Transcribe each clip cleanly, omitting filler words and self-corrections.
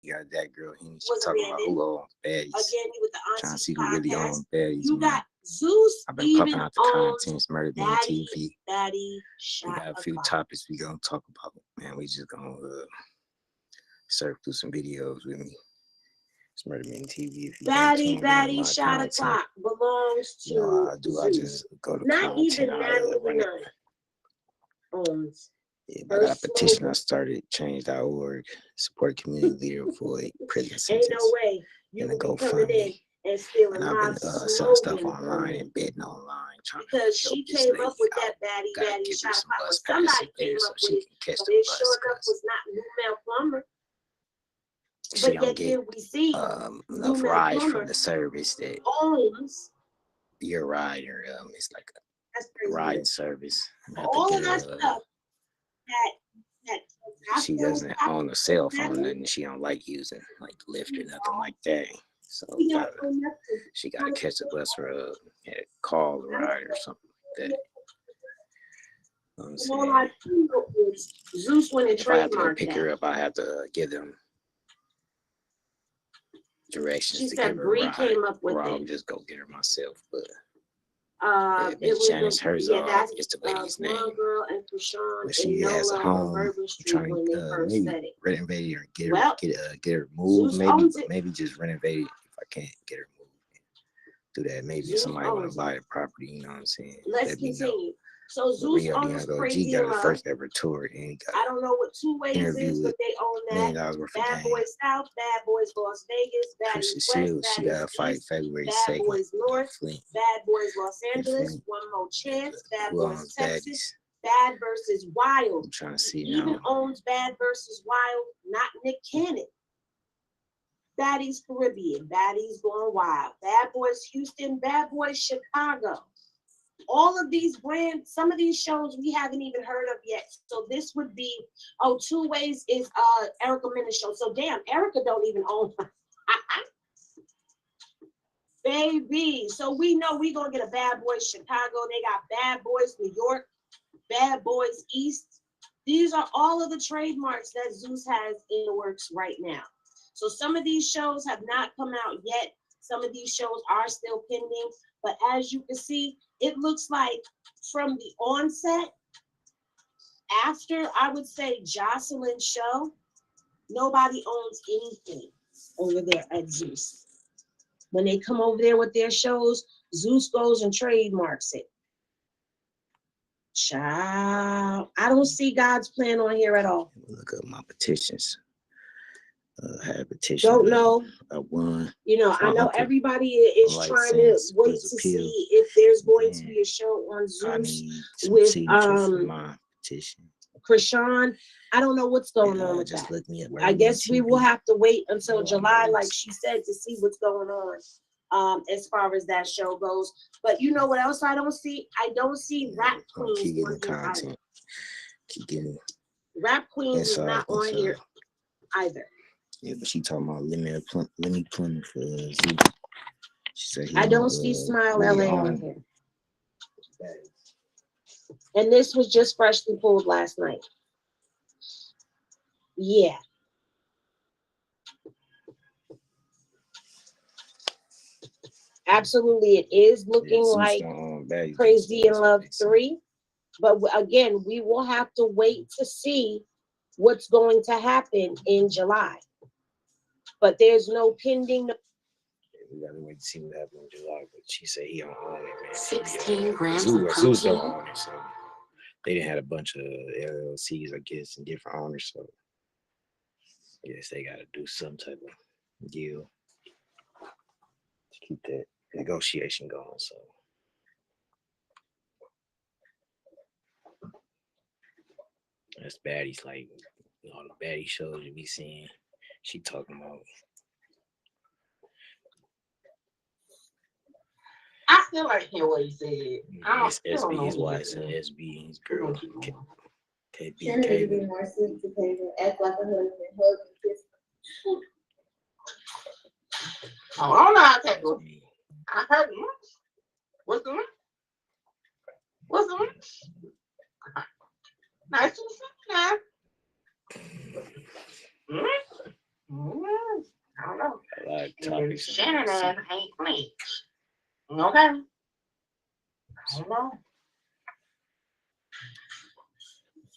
You got that girl Henny. She talking about who owns baddies. Again, you with the trying to see who really owns baddies. You got Zeus. I've been popping out the contents, Murdamittentv. Baddie We got a few topics we gonna talk about. Man, we just gonna surf through some videos with me. It's Murdamittentv. Baddie shot o'clock belongs to. You know how I do. Zeus. I just go to not content. Even Natalie owns. Yeah, but I got a petition I started, change.org, support community leader, avoid prison sentence. Ain't no way you can go coming in and stealing and my I've been selling stuff online and betting online, trying because to she came up with that baddie shot o'clock. Somebody came up with it, but it sure enough was not Lumel Plumber. But yet here we see enough rides from the service that owns your rider. It's like a riding service. All of that stuff. That she doesn't own a cell phone, and she don't like using like Lyft or nothing like that. So she gotta catch a bus or a call a ride or something like that. Well, I Zeus when it if I have to go pick her up, I have to give them directions. She to said give her Bree a ride, came up with or it. I'll just go get her myself. But Miss Janice Herzog is the lady's name. Girl and Krishan but she has a home. Trying to maybe renovate it or get her moved. Maybe just renovate it if I can't get her moved. Do that. Maybe if somebody want to buy the property, you know what I'm saying? Let's continue. So Zeus owns Crazy got his first ever tour, and he got I don't know what 2 ways is, but they own that. Bad Boys South, Bad Boys Las Vegas, Bad Boys West, she got a fight February 2nd. Bad Boys North, Bad Boys Los Angeles, One More Chance, Bad Boys Texas, Bad versus Wild. I'm trying to see Even owns Bad versus Wild, not Nick Cannon. Baddies Caribbean, Baddies Going Wild, Bad Boys Houston, Bad Boys Chicago. All of these brands, some of these shows we haven't even heard of yet. So this would be, 2 ways is Erica Mena's show. So damn, Erica don't even own baby. So we know we gonna get a Bad Boys Chicago. They got Bad Boys New York, Bad Boys East. These are all of the trademarks that Zeus has in the works right now. So some of these shows have not come out yet. Some of these shows are still pending. But as you can see, it looks like from the onset, after, I would say, Jocelyn's show, nobody owns anything over there at Zeus. When they come over there with their shows, Zeus goes and trademarks it. Child, I don't see God's plan on here at all. Look up my petitions. I had a petition. Don't know. I won. You know, I know everybody is trying to wait to see if there's going to be a show on Zeus with my petition. Krishan. I don't know what's going on with that. Look me up. I guess we will have to wait until July, like she said, to see what's going on as far as that show goes. But you know what else I don't see? I don't see Rap Queens. Keep getting content. Keep getting Rap Queens is not on here either. Yeah, but she talking about lemon plumbing for Z. She said I don't see Smile LA on here. And this was just freshly pulled last night. Yeah. Absolutely, it is looking like Crazy in Love 3. But again, we will have to wait to see what's going to happen in July. But there's no pending. We gotta wait to see what happens in July. But she said he don't own it, man. 16 grams of protein. Zeus don't own it, so they didn't have a bunch of LLCs, I guess, and different owners. So I guess they gotta do some type of deal to keep that negotiation going. So that's baddies, like all the baddie shows you be seeing. She talking about. I still like hear what he said. It's SB, his wife, and SB, his girl. KB. Be more sweet to Taylor, act like a husband, hug and kiss. Oh, I don't know how to take it. I heard him. What's the one? What's the one? Nice to see you now. topics. Shannon ass ain't me. Okay. I don't know.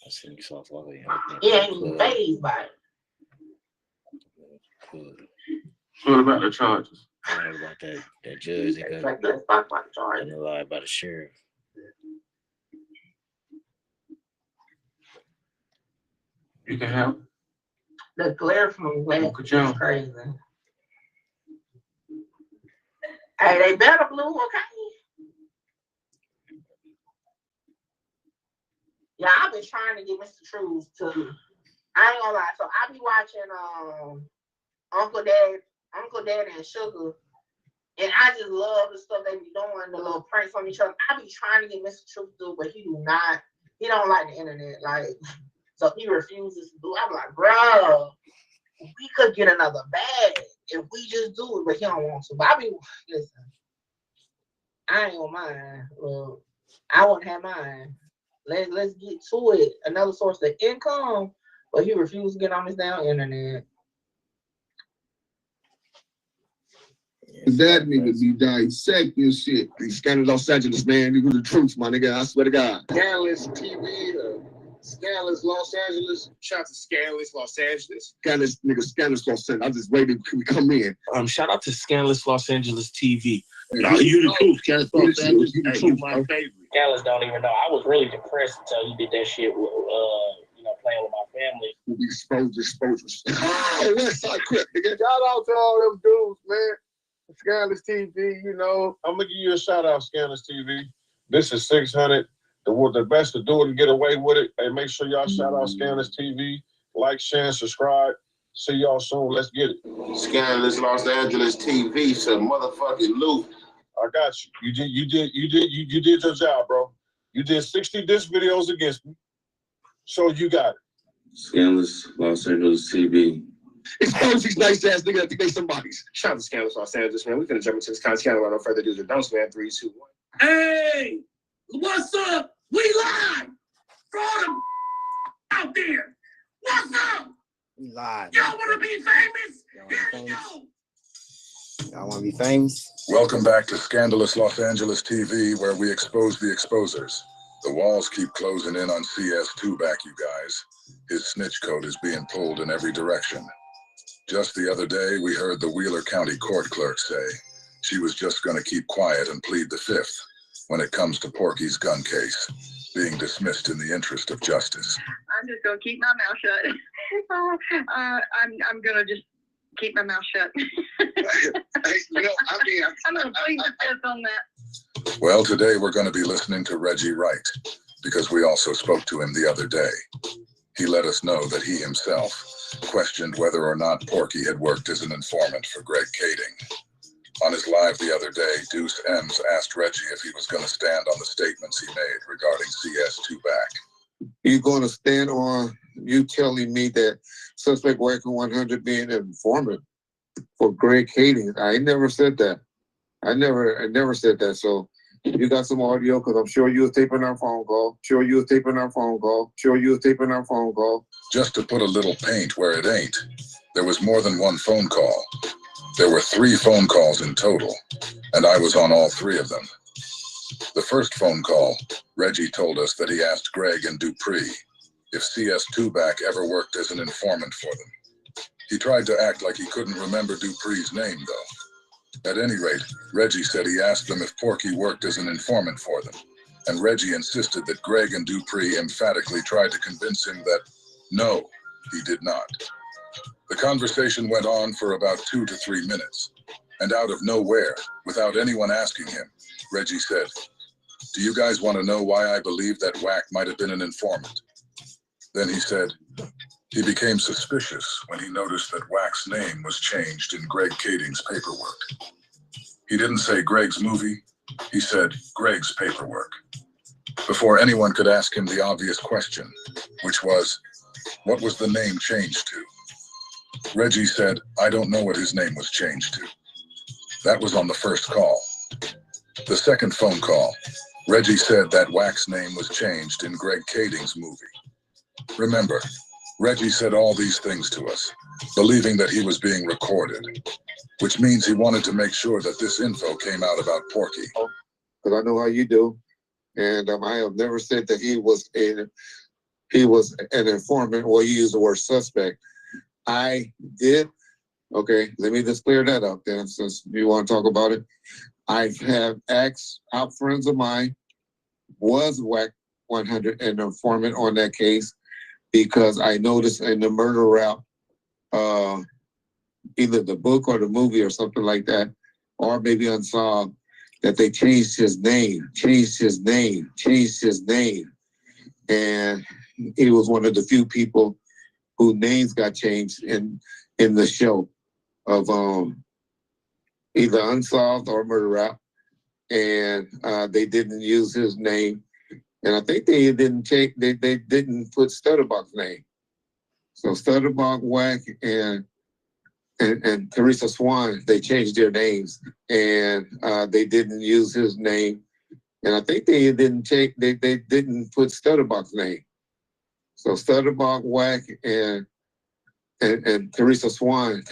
I seen you soft while they He ain't even phased by it. What about the charges? I heard about that judge that got Let's talk about the charge. a lie by the sheriff. You can help. The glare from West is crazy. Hey, they better blue, okay? Yeah, I've been trying to get Mr. Trues to. I ain't gonna lie. So I be watching Uncle Daddy and Sugar, and I just love the stuff they be doing, the little pranks on each other. I be trying to get Mr. Trues to do, but he do not. He don't like the internet, like. So he refuses to do it. I'm like, bro, we could get another bag if we just do it, but he don't want to. But I be, listen, I ain't on mine. Well, I wouldn't have mine. Let's get to it. Another source of income, but he refused to get on this damn internet. That nigga be dissecting shit. These scandalous Los Angeles, man. You the truth, my nigga. I swear to God. Scandalous TV, Scandalous Los Angeles. Shout out to Scandalous Los Angeles. Scandalous nigga, scandalous Los Angeles. I'm just waiting to come in. Shout out to Scandalous Los Angeles TV. No, you the truth, Scandalous Los Angeles. You the truth, my favorite. Scandalous don't even know. I was really depressed until he did that shit with, playing with my family. We'll be exposed. Oh, West Side Crip, nigga. Shout out to all them dudes, man. Scandalous TV, I'm gonna give you a shout out, Scandalous TV. This is 600. The best to do it and get away with it. Hey, make sure y'all shout out Scandalous TV. Like, share, and subscribe. See y'all soon. Let's get it. Scandalous Los Angeles TV, some motherfucking loot. I got you. You did your job, bro. You did 60 disc videos against me. So you got it. Scandalous Los Angeles TV. Expose these nice ass niggas that think they somebody's. Shout out to Scandalous Los Angeles, man. We're gonna jump into this content without no further ado. Don't man. 3, 2, 1. Hey, what's up? We live for all them out there. What's up? We live. Y'all wanna be famous? Here we go. Y'all wanna be famous? Welcome back to Scandalous Los Angeles TV, where we expose the exposers. The walls keep closing in on CS2 back, you guys. His snitch coat is being pulled in every direction. Just the other day, we heard the Wheeler County court clerk say she was just going to keep quiet and plead the fifth when it comes to Porky's gun case, being dismissed in the interest of justice. I'm just going to keep my mouth shut. I'm going to just keep my mouth shut. I'm going to plead the fifth on that. Well, today we're going to be listening to Reggie Wright, because we also spoke to him the other day. He let us know that he himself questioned whether or not Porky had worked as an informant for Greg Kading. On his live the other day, Deuce M's asked Reggie if he was going to stand on the statements he made regarding CS2 back. You going to stand on you telling me that suspect working 100 being an informant for Greg Kading? I never said that. I never said that. So you got some audio, because I'm sure you was taping our phone call. Just to put a little paint where it ain't, there was more than one phone call. There were 3 phone calls in total, and I was on all 3 of them. The first phone call, Reggie told us that he asked Greg and Dupree if CS2 back ever worked as an informant for them. He tried to act like he couldn't remember Dupree's name, though. At any rate, Reggie said he asked them if Porky worked as an informant for them, and Reggie insisted that Greg and Dupree emphatically tried to convince him that, no, he did not. The conversation went on for about 2 to 3 minutes, and out of nowhere, without anyone asking him, Reggie said, "Do you guys want to know why I believe that Wack might have been an informant?" Then he said, he became suspicious when he noticed that Wack's name was changed in Greg Kading's paperwork. He didn't say Greg's movie, he said Greg's paperwork. Before anyone could ask him the obvious question, which was, what was the name changed to? Reggie said, I don't know what his name was changed to. That was on the first call. The second phone call, Reggie said that Wack's name was changed in Greg Kading's movie. Remember, Reggie said all these things to us, believing that he was being recorded. which means he wanted to make sure that this info came out about Porky. Because I know how you do. And I have never said that he was an informant or you use the word suspect. I did. Okay, let me just clear that up then, since you want to talk about it. I have asked out friends of mine, was WAC 100 an informant on that case, because I noticed in the murder rap, either the book or the movie or something like that, or maybe Unsolved, that they changed his name. And he was one of the few people whose names got changed in the show of either Unsolved or Murder Rap. And they didn't use his name. And I think they didn't put Stutterbach's name. So Stutterbach, Wack, and Teresa Swan, they changed their names, and they didn't use his name. And I think they didn't put Stutterbach's name. So Stutterbach, Wack, and Teresa Swan,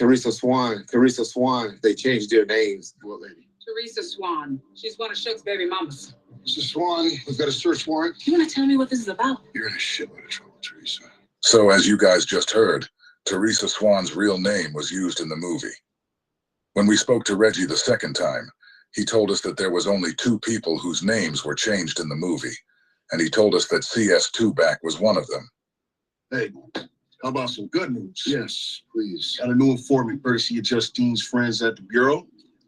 they changed their names. What lady? Teresa Swan. She's one of Shook's baby mamas. Mrs. Swan, we've got a search warrant. You want to tell me what this is about? You're in a shitload of trouble, Teresa. So as you guys just heard, Teresa Swan's real name was used in the movie. When we spoke to Reggie the second time, he told us that there was only 2 people whose names were changed in the movie, and he told us that CS2 back was one of them. Hey, how about some good news? Yes, please. Got a new informant courtesy of Justine's friends at the Bureau.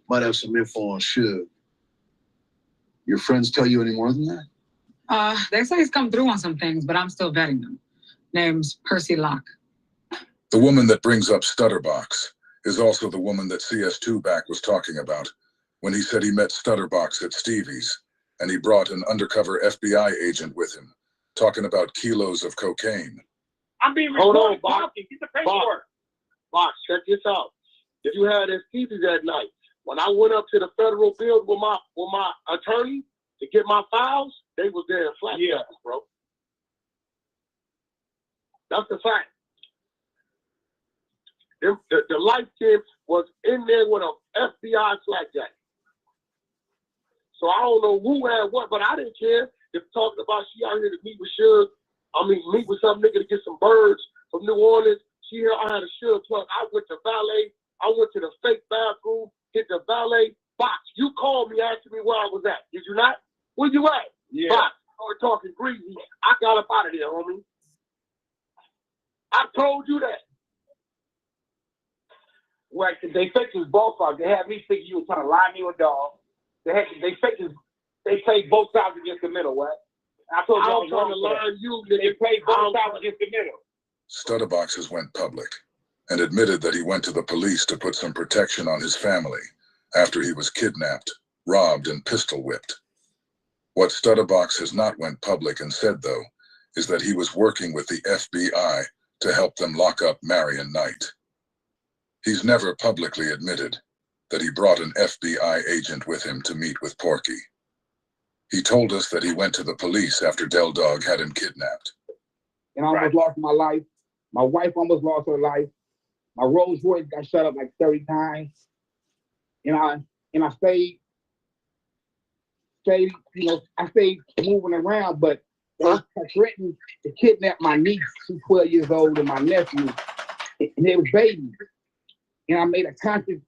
Might have some info on Suge. Your friends tell you any more than that? They say he's come through on some things, but I'm still vetting them. Name's Percy Locke. The woman that brings up Stutterbox is also the woman that CS2 back was talking about when he said he met Stutterbox at Stevie's, and he brought an undercover FBI agent with him, talking about kilos of cocaine. I'm being recorded. Hold on, Box. Get the paperwork. Box, check this out. If you had at Stevie's that night, when I went up to the federal building with my attorney to get my files, they was there in flat jackets, bro. That's the fact. The light tip was in there with an FBI flat jacket. So I don't know who had what, but I didn't care. If talking about she out here to meet with Suge, meet with some nigga to get some birds from New Orleans. She here, I had a Suge plug. I went to valet. I went to the fake bathroom, hit the valet. Box, you called me asking me where I was at. Did you not? Where you at? Yeah. Box, started talking greasy. I got up out of there, homie. I told you that. Right, because they faked his ballpark. They had me thinking you were trying to lie me or dog. They played both sides against the middle, right? I told you I was trying to learn you. They played both sides against the middle. Stutterboxes went public and admitted that he went to the police to put some protection on his family after he was kidnapped, robbed, and pistol whipped. What Stutterbox has not went public and said, though, is that he was working with the FBI to help them lock up Marion Knight. He's never publicly admitted that he brought an FBI agent with him to meet with Porky. He told us that he went to the police after Del Dog had him kidnapped. And I almost lost my life. My wife almost lost her life. My Rolls Royce got shut up like 30 times. And I stayed, I stayed moving around, but they threatened to kidnap my niece, who's 12 years old, and my nephew, and they were babies. And I made a conscious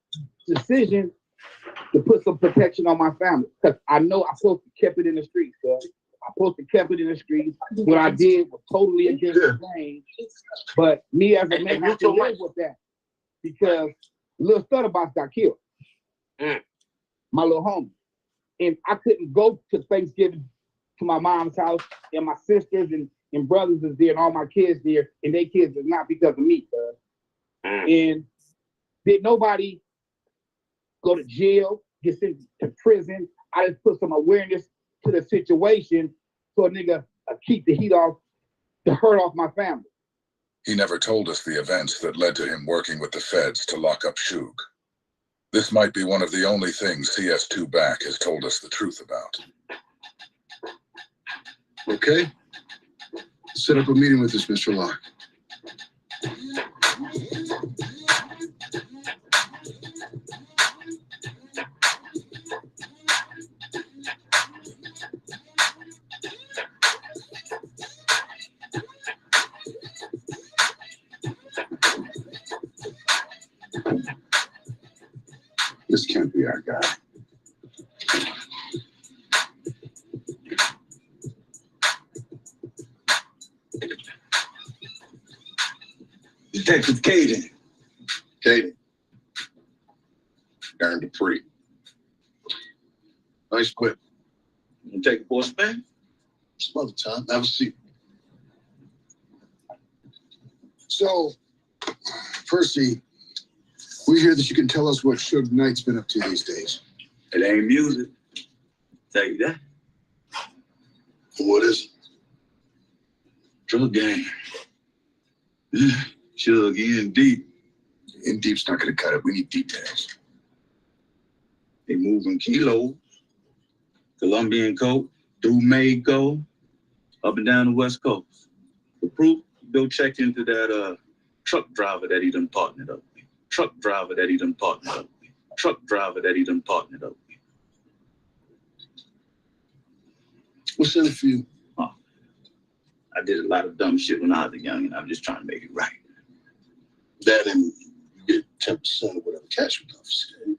decision to put some protection on my family, because I know I'm supposed to keep it in the streets, cuz. I'm supposed to keep it in the streets. What I did was totally against the grain. But me as a man, I have to live with that, because little Stutterbox got killed. My little homie. And I couldn't go to Thanksgiving to my mom's house, and my sisters and brothers is there, and all my kids there, and their kids is not because of me, cuz. And did nobody go to jail, get sent to prison? I just put some awareness to the situation so a nigga keep the heat off, the hurt off my family. He never told us the events that led to him working with the feds to lock up Suge. This might be one of the only things CS2 back has told us the truth about. Okay. Set up a meeting with us, Mr. Locke. This can't be our guy. Detective Caden. Caden. Darren Dupree. Nice whip. You take a boy spin? Some other time. Have a seat. So, Percy, we hear that you can tell us what Suge Knight's been up to these days. It ain't music. Tell you that. What is it? Drug gang. Suge in deep. In deep's not gonna cut it. We need details. They moving kilos. Colombian coke, through Mexico, up and down the West Coast. The proof, go check into that truck driver that he done partnered up with. Truck driver that he done partnered up with. Truck driver that he done partnered up with. What's in it for you? Oh, I did a lot of dumb shit when I was young, and I'm just trying to make it right. That and you get 10% of whatever cash we confiscate.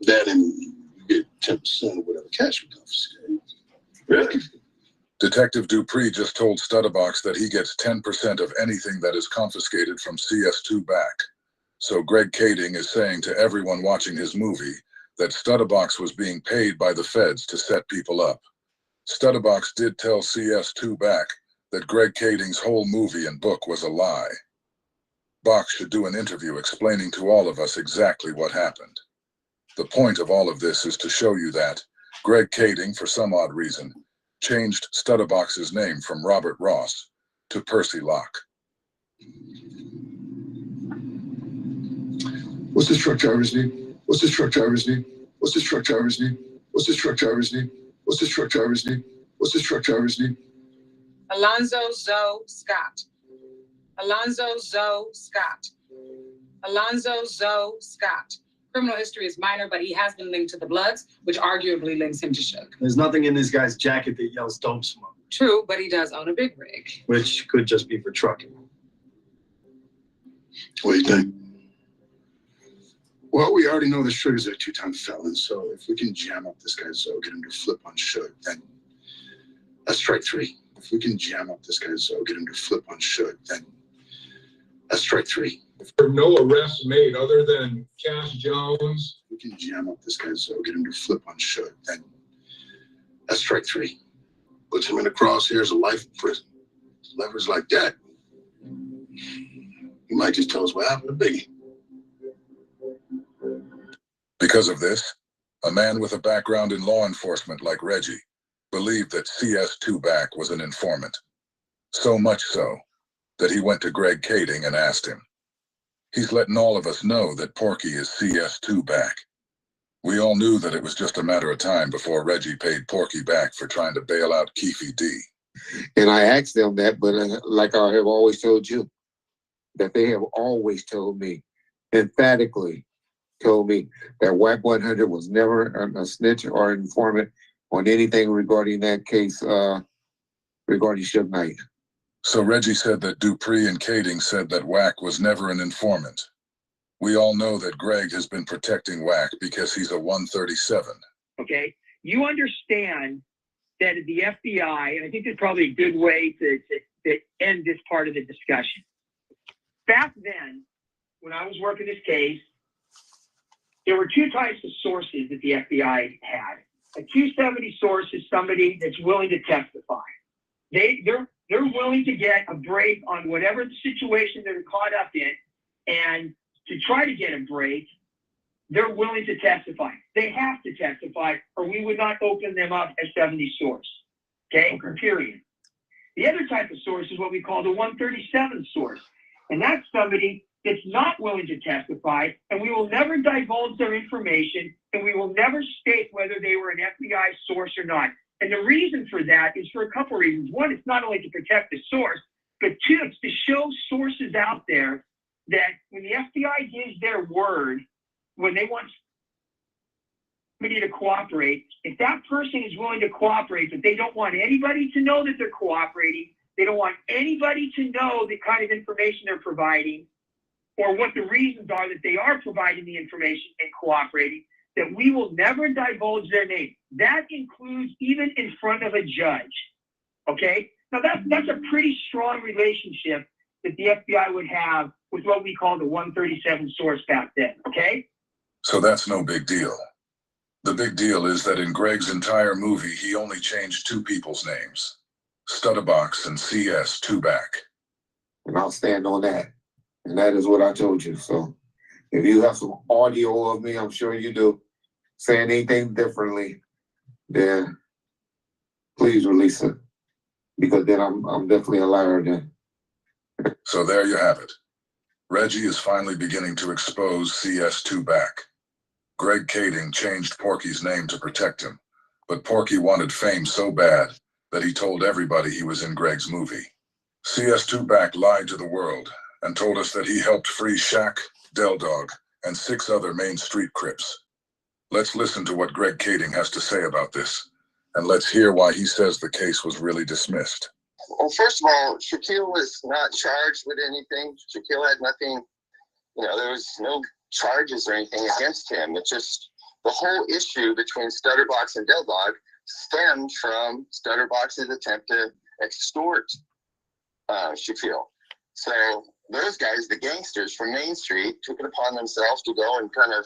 That and you get 10% of whatever cash we confiscate. Really? Detective Dupree just told Studdabox that he gets 10% of anything that is confiscated from CS2 back. So Greg Kading is saying to everyone watching his movie that Studdabox was being paid by the feds to set people up. Studdabox did tell CS2 back that Greg Kading's whole movie and book was a lie. Box should do an interview explaining to all of us exactly what happened. The point of all of this is to show you that Greg Kading, for some odd reason, changed Studdabox's name from Robert Ross to Percy Locke. What's this truck driver's name? What's this truck driver's name? What's this truck driver's name? What's this truck driver's name? What's this truck driver's name? What's this truck driver's name? Alonzo Zoe Scott. Alonzo Zoe Scott. Alonzo Zoe Scott. Criminal history is minor, but he has been linked to the Bloods, which arguably links him to Suge. There's nothing in this guy's jacket that yells "Don't smoke." True, but he does own a big rig. Which could just be for trucking. What do you think? Well, we already know that Sugar's a two-time felon, so if we can jam up this guy's Zoe, get him to flip on Suge, then that's strike three. If we can jam up this guy's Zoe, get him to flip on Suge, then that's strike three. If there are no arrests made other than Cash Jones, we can jam up this guy's Zoe, get him to flip on Suge, then that's strike three. Puts him in the crosshairs of life in prison. Levers like that. He might just tell us what happened to Biggie. Because of this, a man with a background in law enforcement like Reggie believed that CS2 back was an informant. So much so that he went to Greg Kading and asked him. He's letting all of us know that Porky is CS2 back. We all knew that it was just a matter of time before Reggie paid Porky back for trying to bail out Keefy D. And I asked them that, but like I have always told you, that they have always told me, emphatically told me, that WAC 100 was never a snitch or informant on anything regarding that case, regarding Suge Knight. So Reggie said that Dupree and Kading said that WAC was never an informant. We all know that Greg has been protecting WAC because he's a 137. Okay, you understand that at the FBI, and I think this is probably a good way to end this part of the discussion. Back then, when I was working this case, there were two types of sources that the FBI had. A 270 source is somebody that's willing to testify. They're willing to get a break on whatever the situation they're caught up in, and to try to get a break, they're willing to testify. They have to testify, or we would not open them up as 70 source. Okay? Period. The other type of source is what we call the 137 source. And that's somebody that's not willing to testify, and we will never divulge their information, and we will never state whether they were an FBI source or not. And the reason for that is for a couple of reasons. One, it's not only to protect the source, but two, it's to show sources out there that when the FBI gives their word, when they want somebody to cooperate, if that person is willing to cooperate, but they don't want anybody to know that they're cooperating, they don't want anybody to know the kind of information they're providing, or what the reasons are that they are providing the information and cooperating, that we will never divulge their name. That includes even in front of a judge. Okay? Now that's a pretty strong relationship that the FBI would have with what we call the 137 source back then. Okay? So that's no big deal. The big deal is that in Greg's entire movie, he only changed two people's names, Stutterbox and CS Two-Back. And I'll stand on that. And that is what I told you. So if you have some audio of me, I'm sure you do, saying anything differently, then please release it. Because then I'm definitely a liar then. So there you have it. Reggie is finally beginning to expose CS Two-Back. Greg Kading changed Porky's name to protect him, but Porky wanted fame so bad that he told everybody he was in Greg's movie. CS Two-Back lied to the world and told us that he helped free Shaq, Del Dog, and 6 other Main Street Crips. Let's listen to what Greg Kading has to say about this, and let's hear why he says the case was really dismissed. Well, first of all, Shaquille was not charged with anything. Shaquille had nothing, there was no charges or anything against him. It's just the whole issue between Stutterbox and Del Dog stemmed from Stutterbox's attempt to extort Shaquille. So those guys, the gangsters from Main Street, took it upon themselves to go and kind of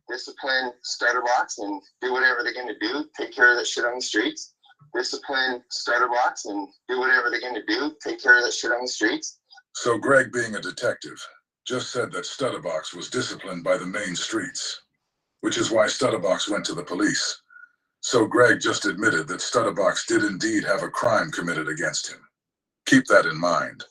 discipline Stutterbox and do whatever they're going to do, take care of that shit on the streets. Discipline Stutterbox and do whatever they're going to do, take care of that shit on the streets. So Greg, being a detective, just said that Stutterbox was disciplined by the main streets, which is why Stutterbox went to the police. So Greg just admitted that Stutterbox did indeed have a crime committed against him. Keep that in mind.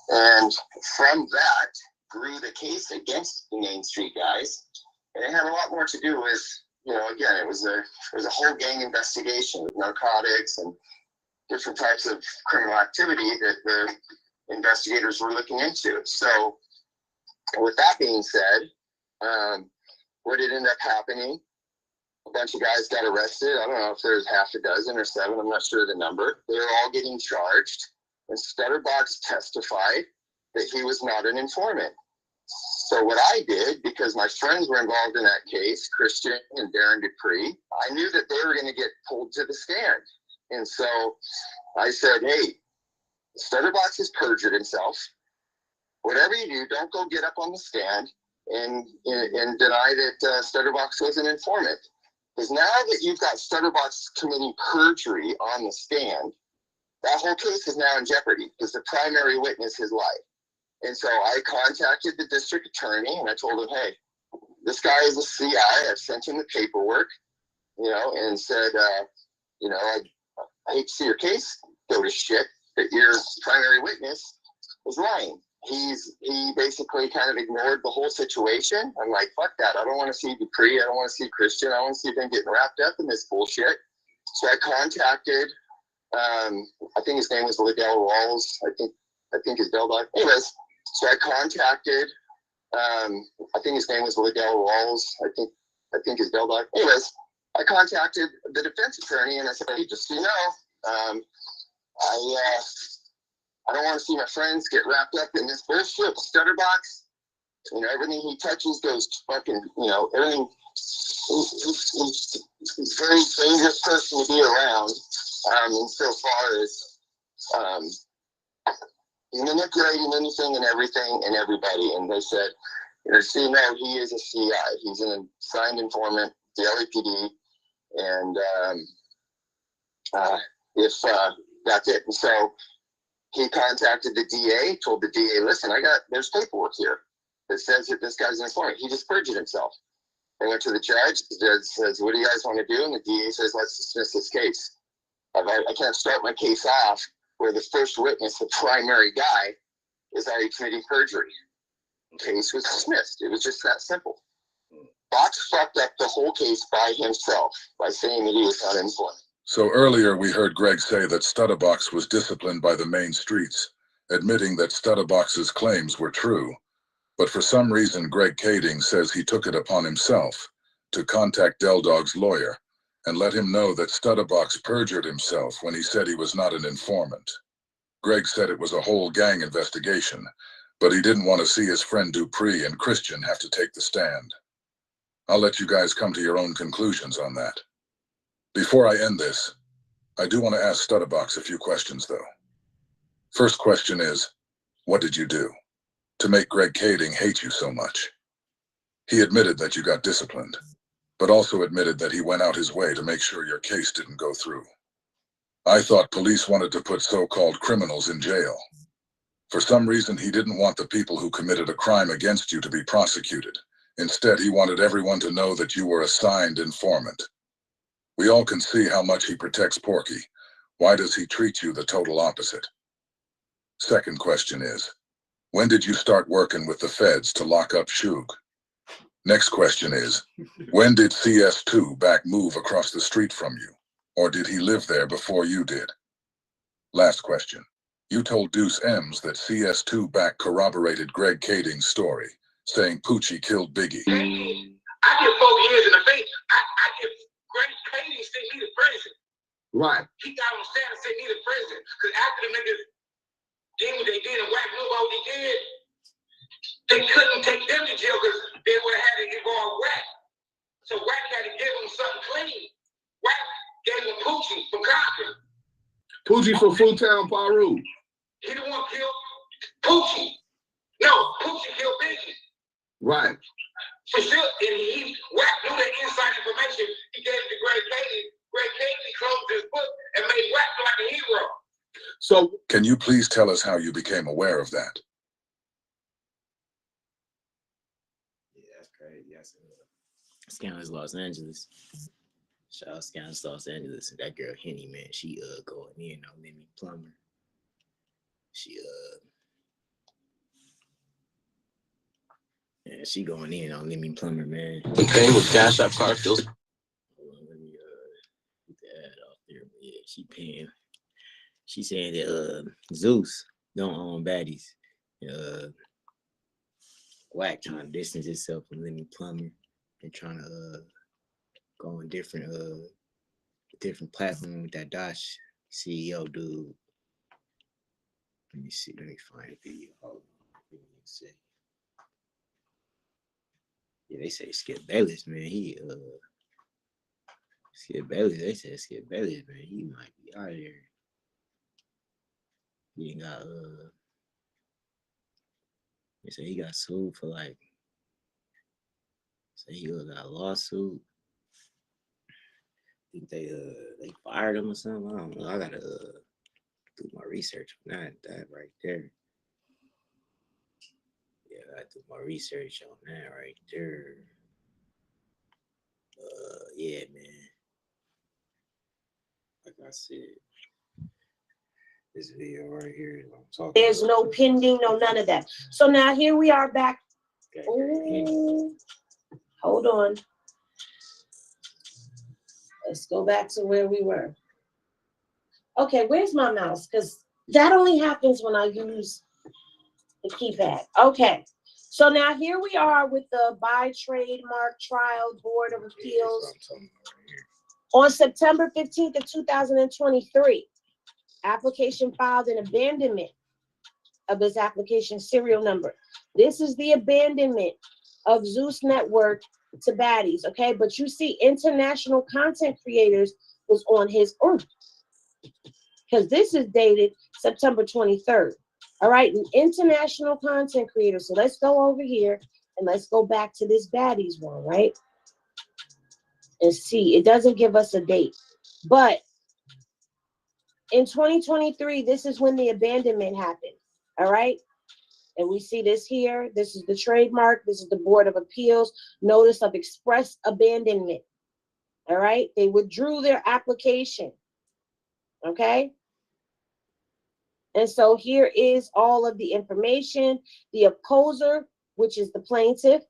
And from that grew the case against the Main Street guys. And it had a lot more to do with, again, it was a whole gang investigation with narcotics and different types of criminal activity that the investigators were looking into. So with that being said, what did end up happening? A bunch of guys got arrested. I don't know if there's half a dozen or 7. I'm not sure the number. They were all getting charged. And Stutterbox testified that he was not an informant. So what I did, because my friends were involved in that case, Christian and Darren Dupree, I knew that they were going to get pulled to the stand. And so I said, hey, Stutterbox has perjured himself. Whatever you do, don't go get up on the stand and deny that Stutterbox was an informant. Because now that you've got Stutterbox committing perjury on the stand, that whole case is now in jeopardy because the primary witness has lied. And so I contacted the district attorney and I told him, hey, this guy is a CI. I've sent him the paperwork, and said, I hate to see your case go to shit, but your primary witness is lying. He basically kind of ignored the whole situation. I'm like, fuck that. I don't want to see Dupree. I don't want to see Christian. I want to see them getting wrapped up in this bullshit. So I contacted, I think his name was Liddell Rawls. I think his Del Dog. Anyways, so I contacted, I think his name was Liddell Rawls. I think his Del Dog. Anyways, I contacted the defense attorney and I said, hey, just so you know, I don't want to see my friends get wrapped up in this bullshit. Stutterbox, everything he touches goes fucking, everything. He's a very dangerous person to be around. Insofar as he's manipulating anything and everything and everybody. And they said, see, no, he is a CI. He's an assigned informant, the LAPD, and if that's it. And so he contacted the DA, told the DA, listen, there's paperwork here that says that this guy's an informant. He just perjured himself. They went to the judge. The judge says, what do you guys want to do? And the DA says, let's dismiss this case. I can't start my case off where the first witness, the primary guy, is already committing perjury. The case was dismissed. It was just that simple. Box fucked up the whole case by himself by saying that he was not informed. So earlier we heard Greg say that Stutterbox was disciplined by the main streets, admitting that Stutterbox's claims were true. But for some reason, Greg Kading says he took it upon himself to contact Del Dog's lawyer and let him know that Stutterbox perjured himself when he said he was not an informant. Greg said it was a whole gang investigation, but he didn't want to see his friend Dupree and Christian have to take the stand. I'll let you guys come to your own conclusions on that. Before I end this, I do want to ask Stutterbox a few questions, though. First question is, what did you do to make Greg Kading hate you so much? He admitted that you got disciplined, but also admitted that he went out his way to make sure your case didn't go through. I thought police wanted to put so-called criminals in jail. For some reason, he didn't want the people who committed a crime against you to be prosecuted. Instead, he wanted everyone to know that you were a signed informant. We all can see how much he protects Porky. Why does he treat you the total opposite? Second question is, when did you start working with the feds to lock up Suge? Next question is, when did CS2 back move across the street from you? Or did he live there before you did? Last question. You told Deuce M's that CS2 back corroborated Greg Kading's story, saying Poochie killed Biggie. I get 4 years in the face. I get Greg Kading sent me to prison. Right. He got on stand and sent me to prison. Because after the niggas did what they did and Wack knew what they did, they couldn't take them to jail because they would have had to involve Wack. So Wack had to give them something clean. Wack gave him Poochie from Compton. Poochie from Foodtown, Paru. He the one killed Poochie. No, Poochie killed Biggie. Right. For sure, and Wack knew that inside information. He gave it to Greg Kading. Greg Kading closed his book and made Wack feel like a hero. So, can you please tell us how you became aware of that? Yeah, that's crazy. That's Scandalous Los Angeles. Shout out Scandalous Los Angeles. And that girl Henny, man, she going in on Lemmy Plummer. She going in on Lemmy Plummer, man. The thing with Cash App card feels. Hold on, let me get the ad off there. Yeah, she paying. She saying that Zeus don't own baddies. Wack trying to distance himself from Lemmy Plummer and trying to go on different platform with that Dosh CEO dude. Let me see. Let me find the video. Hold on. Let me see. Yeah, they say Skip Bayless, man. Skip Bayless. They said Skip Bayless, man. He might be out of here. He ain't got they say he got sued for like. Say he got a lawsuit. I think they fired him or something. I don't know. I gotta do my research on that right there. Yeah, I gotta do my research on that right there. Yeah, man. Like I said, this video right here is what I'm talking There's about. no pending, no none of that. So now here we are back. Okay. Ooh, hold on. Let's go back to where we were. Okay, where's my mouse? Because that only happens when I use the keypad. Okay, so now here we are with the By Trademark Trial Board of Appeals on September 15th of 2023. Application filed an abandonment of this application serial number. This is the abandonment of Zeus Network to baddies, okay? But you see international content creators was on his own because this is dated September 23rd. All right, an international content creator. So let's go over here and let's go back to this baddies one, right? And see, it doesn't give us a date, but in 2023, this is when the abandonment happened. All right. And we see this here. This is the trademark. This is the Board of Appeals notice of express abandonment. All right. They withdrew their application. Okay. And so here is all of the information. The opposer, which is the plaintiff,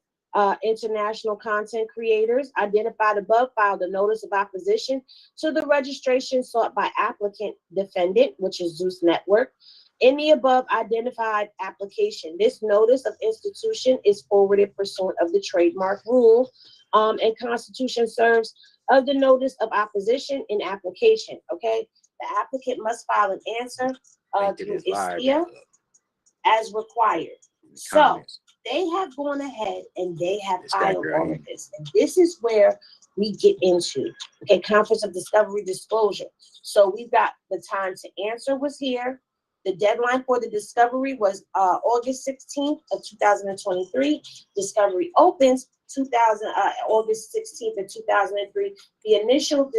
international content creators identified above, filed a notice of opposition to the registration sought by applicant defendant, which is Zeus Network, in the above identified application. This notice of institution is forwarded pursuant of the trademark rule, and Constitution serves of the notice of opposition in application. Okay, the applicant must file an answer through ISTIA as required. So they have gone ahead and they have It's that filed girl, all ain't of this. And this is where we get into, okay, Conference of Discovery Disclosure. So we've got the time to answer was here. The deadline for the discovery was August 16th of 2023. Discovery opens August 16th of 2003. The initial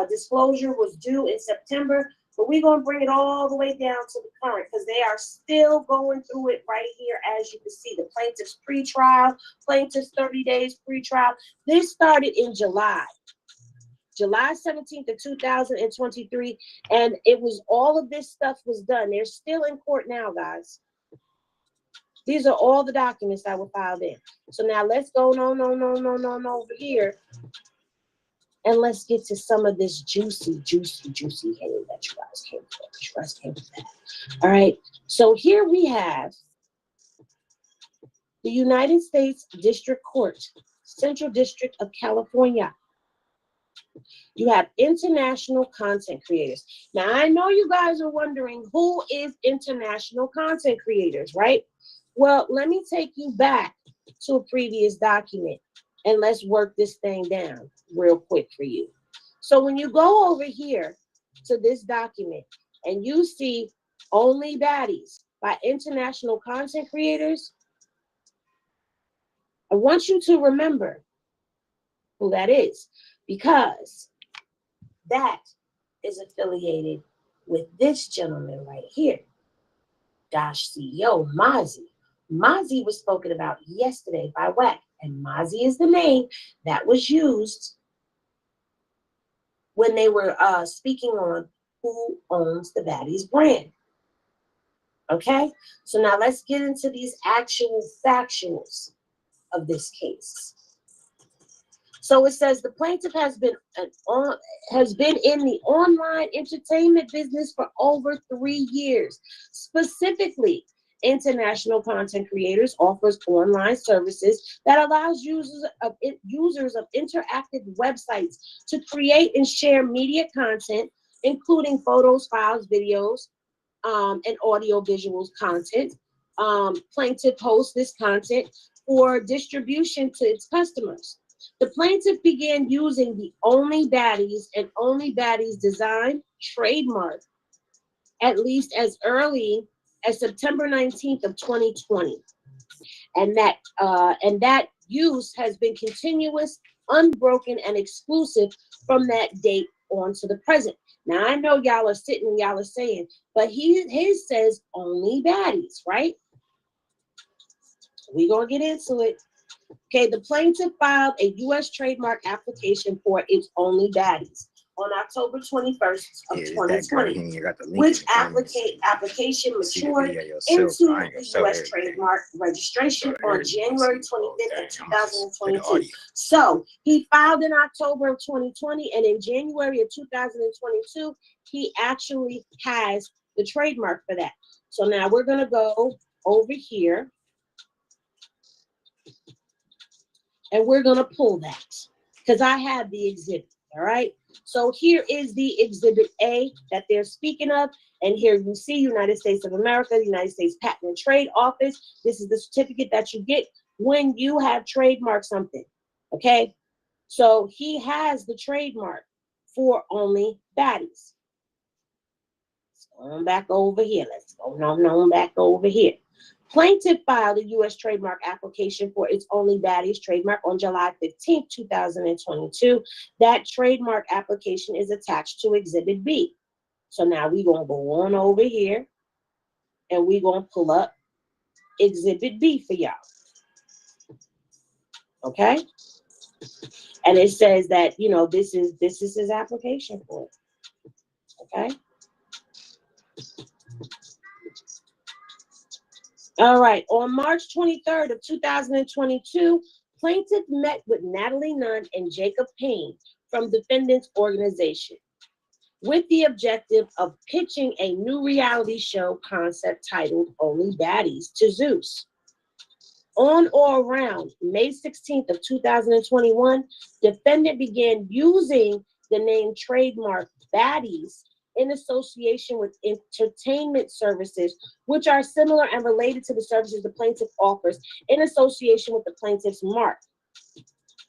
disclosure was due in September, but we're going to bring it all the way down to the current because they are still going through it right here. As you can see, the plaintiff's pretrial, plaintiff's 30 days pretrial. This started in July 17th of 2023, and it was all of this stuff was done. They're still in court now, guys. These are all the documents that were filed in. So now let's go on over here, and let's get to some of this juicy henny that you guys came for. All right. So here we have the United States District Court, Central District of California. You have international content creators. Now, I know you guys are wondering who is international content creators, right? Well, let me take you back to a previous document and let's work this thing down real quick for you. So when you go over here to this document and you see Only Baddies by international content creators, I want you to remember who that is, because that is affiliated with this gentleman right here, Dash CEO Mozzie. Mozzie was spoken about yesterday by WAC, and Mozzie is the name that was used when they were speaking on who owns the Baddies brand. Okay, so now let's get into these actual factuals of this case. So it says the plaintiff has been in the online entertainment business for over 3 years. Specifically, International Content Creators offers online services that allows users of interactive websites to create and share media content, including photos, files, videos, and audio visuals content. Plaintiff hosts this content for distribution to its customers. The plaintiff began using the Only Baddies and Only Baddies design trademark at least as early as September 19th of 2020. And that use has been continuous, unbroken, and exclusive from that date on to the present. Now, I know y'all are sitting and y'all are saying, but his says Only Baddies, right? We're going to get into it. Okay, the plaintiff filed a U.S. trademark application for its Only Baddies on October 21st of 2020, which application matured into the U.S. trademark registration on January 25th of 2022. So he filed in October of 2020, and in January of 2022, he actually has the trademark for that. So now we're going to go over here, and we're going to pull that because I have the exhibit, all right? So here is the Exhibit A that they're speaking of, and here you see United States of America, the United States Patent and Trade Office. This is the certificate that you get when you have trademarked something, okay? So he has the trademark for Only Baddies. Let's go on back over here. Let's go on back over here. Plaintiff filed a U.S. trademark application for its Only Baddies trademark on July 15th, 2022. That trademark application is attached to Exhibit B. So now we're going to go on over here, and we're going to pull up Exhibit B for y'all. Okay? And it says that, you know, this is his application for it. Okay? All right, on March 23rd of 2022, plaintiff met with Natalie Nunn and Jacob Payne from defendant's organization with the objective of pitching a new reality show concept titled Only Baddies to Zeus. On or around May 16th of 2021, defendant began using the name trademark Baddies in association with entertainment services, which are similar and related to the services the plaintiff offers in association with the plaintiff's mark.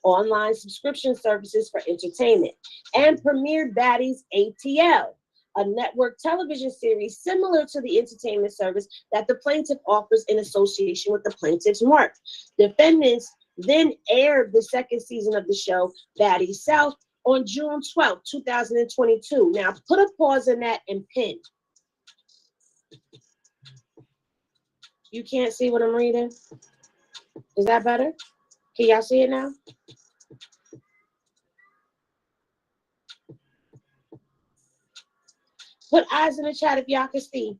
Online subscription services for entertainment, and premiered Baddies ATL, a network television series similar to the entertainment service that the plaintiff offers in association with the plaintiff's mark. Defendants then aired the second season of the show, Baddies South, on June 12, 2022. Now, put a pause in that and pin. You can't see what I'm reading? Is that better? Can y'all see it now? Put eyes in the chat if y'all can see.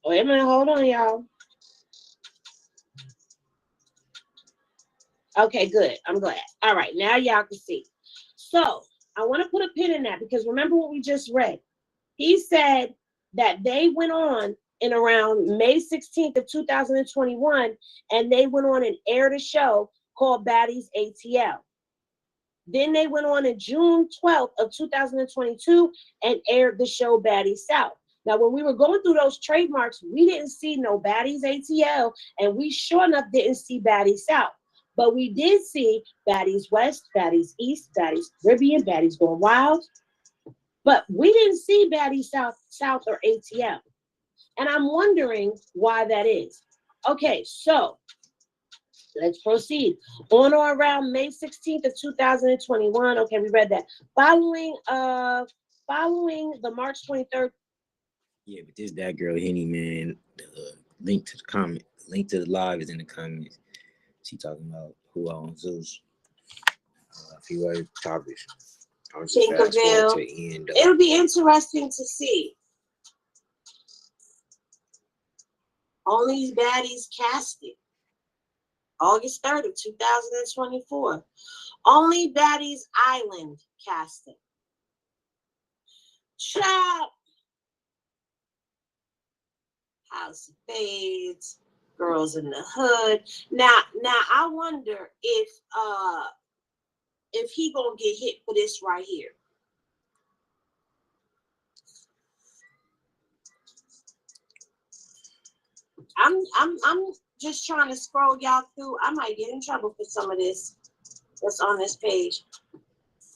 Wait a minute, hold on, y'all. Okay, good. I'm glad. All right, now y'all can see. So I want to put a pin in that because remember what we just read. He said that they went on in around May 16th of 2021, and they went on and aired a show called Baddies ATL. Then they went on in June 12th of 2022 and aired the show Baddies South. Now, when we were going through those trademarks, we didn't see no Baddies ATL, and we sure enough didn't see Baddies South. But we did see Baddies West, Baddies East, Baddies Caribbean, Baddies Going Wild. But we didn't see Baddies South or ATL. And I'm wondering why that is. Okay, so let's proceed. On or around May 16th of 2021, okay, we read that. Following the March 23rd. Yeah, but this That Girl Henny, man, the link to the comment, the link to the live is in the comments. She talking about who owns Zeus. If you like topics, I'll just fast forward to the end. It'll be interesting to see. Only Baddies casting. August 3rd of 2024. Only Baddies Island casting. Chop. House of Fades. Girls in the Hood. Now I wonder if he gonna get hit for this right here. I'm just trying to scroll y'all through. I might get in trouble for some of this that's on this page.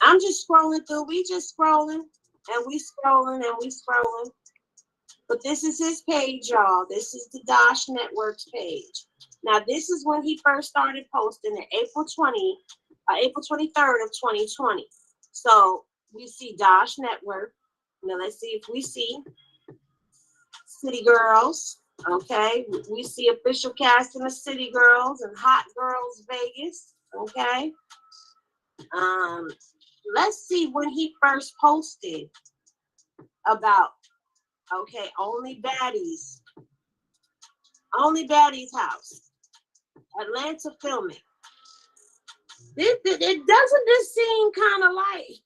I'm just scrolling through. We just scrolling and we scrolling and we scrolling. But this is his page, y'all. This is the Dosh Network's page. Now, this is when he first started posting it, April 23rd of 2020. So we see Dosh Network. Now let's see if we see City Girls. Okay, we see official casting of City Girls and Hot Girls Vegas. Okay. Let's see when he first posted about, okay, Only Baddies house, Atlanta filming. It doesn't this seem kind of like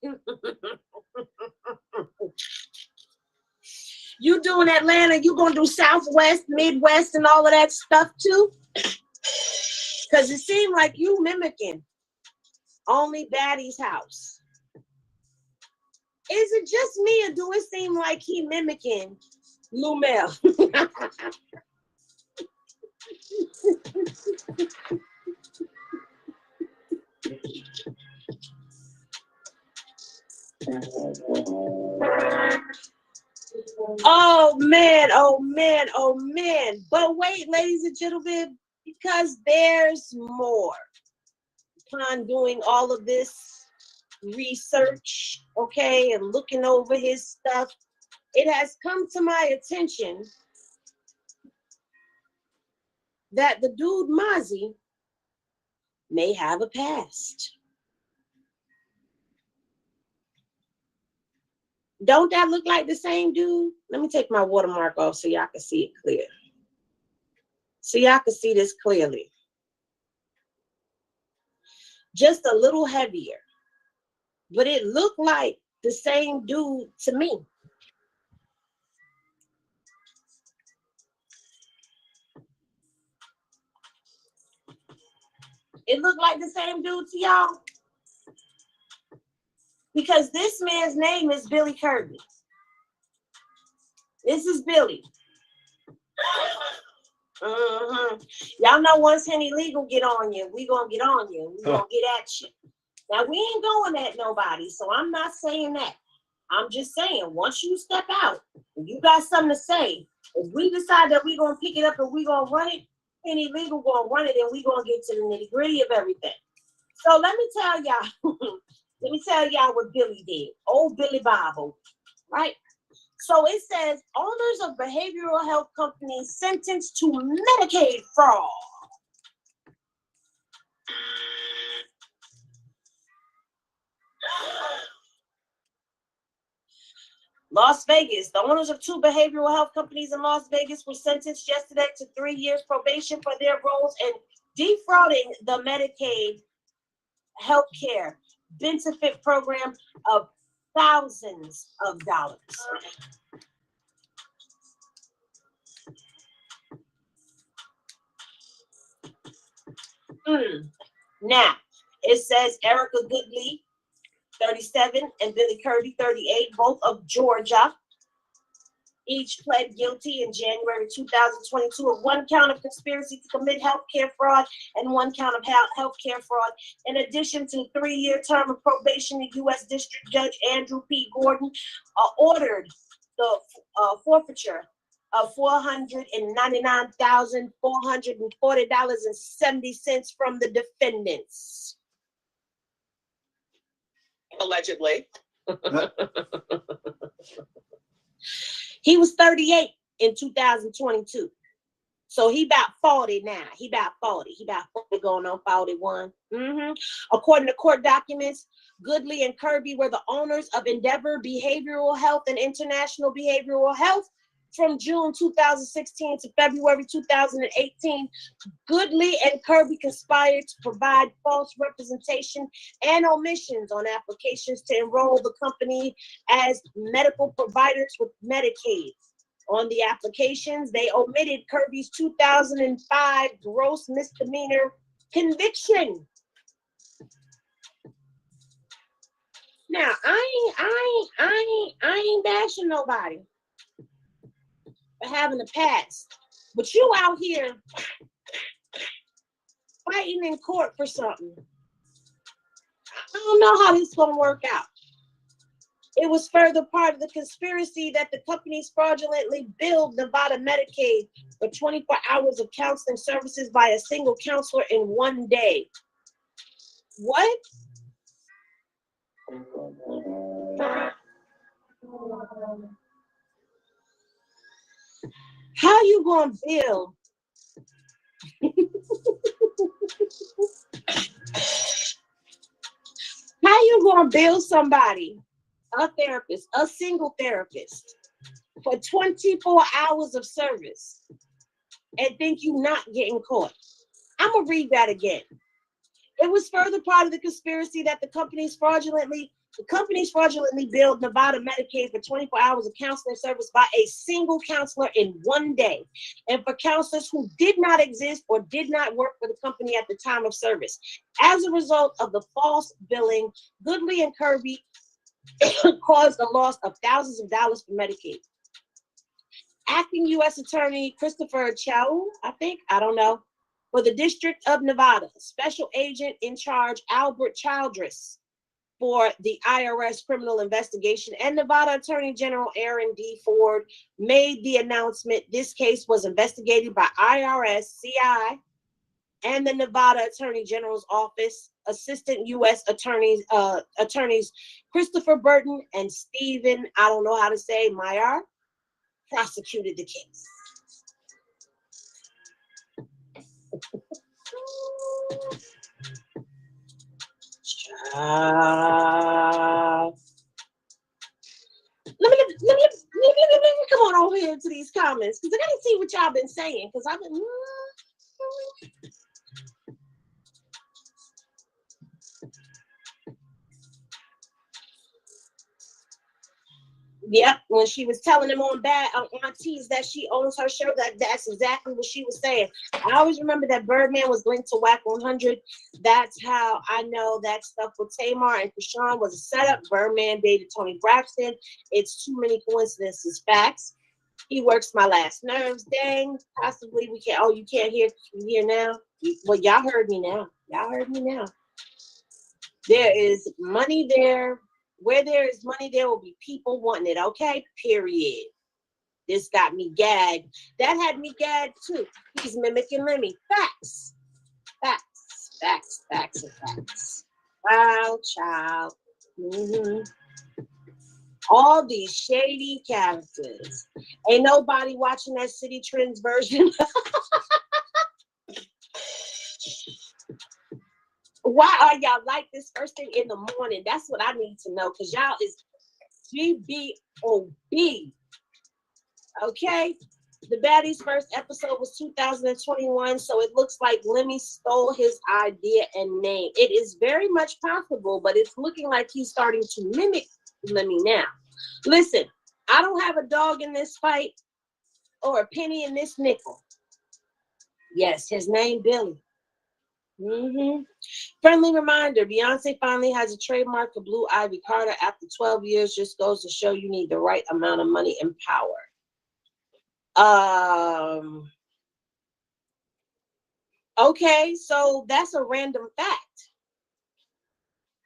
you doing Atlanta, you gonna do Southwest, Midwest, and all of that stuff too? Because it seemed like you mimicking Only Baddies house. Is it just me, or do it seem like he mimicking Lumel? Oh man, oh man, oh man. But wait, ladies and gentlemen, because there's more. Upon doing all of this research, okay, and looking over his stuff, it has come to my attention that the dude Mozzie may have a past. Don't that look like the same dude? Let me take my watermark off so y'all can see it clear. So y'all can see this clearly. Just a little heavier. But it looked like the same dude to me. It looked like the same dude to y'all? Because this man's name is Billy Kirby. This is Billy. Y'all know once Henny Legal get on you, we gonna get on you. We gonna get at you. Now, we ain't going at nobody, so I'm not saying that. I'm just saying, once you step out, and you got something to say, if we decide that we gonna pick it up and we gonna run it, Henny Legal gonna run it, and we gonna get to the nitty gritty of everything. So let me tell y'all, what Billy did. Old Billy Bible, right? So it says owners of behavioral health companies sentenced to Medicaid fraud. Las Vegas. The owners of 2 behavioral health companies in Las Vegas were sentenced yesterday to 3 years probation for their roles in defrauding the Medicaid health care benefit program of thousands of dollars. Now, it says Erica Goodley, 37, and Billy Kirby, 38, both of Georgia, each pled guilty in January 2022 of 1 count of conspiracy to commit healthcare fraud and 1 count of healthcare fraud. In addition to a 3-year term of probation, the U.S. District Judge Andrew P. Gordon ordered the forfeiture of $499,440.70 from the defendants. Allegedly. He was 38 in 2022. So he about 40 now. He about 40 going on 41. According to court documents, Goodley and Kirby were the owners of Endeavor Behavioral Health and International Behavioral Health from June 2016 to February 2018. Goodley and Kirby conspired to provide false representation and omissions on applications to enroll the company as medical providers with Medicaid. On the applications, they omitted Kirby's 2005 gross misdemeanor conviction. Now, I ain't bashing nobody for having a past, but you out here fighting in court for something. I don't know how this is gonna work out. It was further part of the conspiracy that the companies fraudulently billed Nevada Medicaid for 24 hours of counseling services by a single counselor in 1 day. What? How you gonna bill? How you gonna bill somebody, a therapist, a single therapist, for 24 hours of service and think you not getting caught? I'm gonna read that again. It was further part of the conspiracy that the companies fraudulently billed Nevada Medicaid for 24 hours of counseling service by a single counselor in 1 day, and for counselors who did not exist or did not work for the company at the time of service. As a result of the false billing, Goodley and Kirby caused the loss of thousands of dollars for Medicaid. Acting U.S. Attorney Christopher Chow, for the District of Nevada, Special Agent in Charge Albert Childress for the IRS criminal investigation, and Nevada Attorney General Aaron D. Ford made the announcement. This case was investigated by IRS, CI, and the Nevada Attorney General's Office. Assistant U.S. attorneys Christopher Burton and Stephen, I don't know how to say, Meyer, prosecuted the case. Let me come on over here to these comments because I gotta see what y'all been saying because I've been. Yep, when she was telling them on Aunties that she owns her show, that's exactly what she was saying. I always remember that Birdman was linked to Whack 100. That's how I know that stuff with Tamar and Krishan was a setup. Birdman dated Tony Braxton. It's too many coincidences. Facts. He works my last nerves. Dang, possibly we can't. Oh, you can't hear now. Well, y'all heard me now. Y'all heard me now. There is money there. Where there is money, there will be people wanting it. Okay, period. This got me gagged. That had me gagged too. He's mimicking Lemmy. Facts. Facts. Facts. Facts and facts. Wow, child. All these shady characters. Ain't nobody watching that City Trends version. Why are y'all like this first thing in the morning? That's what I need to know, because y'all is GBOB. Okay? The Baddies' first episode was 2021, so it looks like Lemmy stole his idea and name. It is very much possible, but it's looking like he's starting to mimic Lemmy now. Listen, I don't have a dog in this fight or a penny in this nickel. Yes, his name Billy. Friendly reminder, Beyonce finally has a trademark for Blue Ivy Carter after 12 years. Just goes to show you need the right amount of money and power. Okay, so that's a random fact.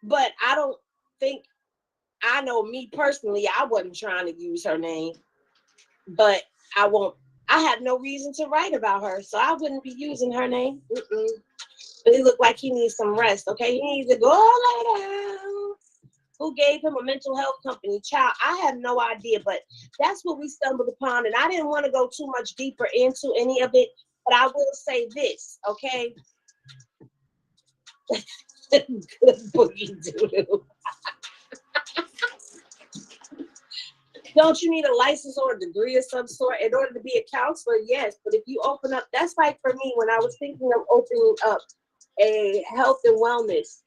But I don't think, I know me personally, I wasn't trying to use her name. But I have no reason to write about her, so I wouldn't be using her name. But it looked like he needs some rest, okay? He needs to go lay down. Who gave him a mental health company? Child, I have no idea, but that's what we stumbled upon, and I didn't want to go too much deeper into any of it, but I will say this, okay? Good boogie doodle. Don't you need a license or a degree of some sort in order to be a counselor? Yes, but if you open up, that's like for me when I was thinking of opening up a health and wellness,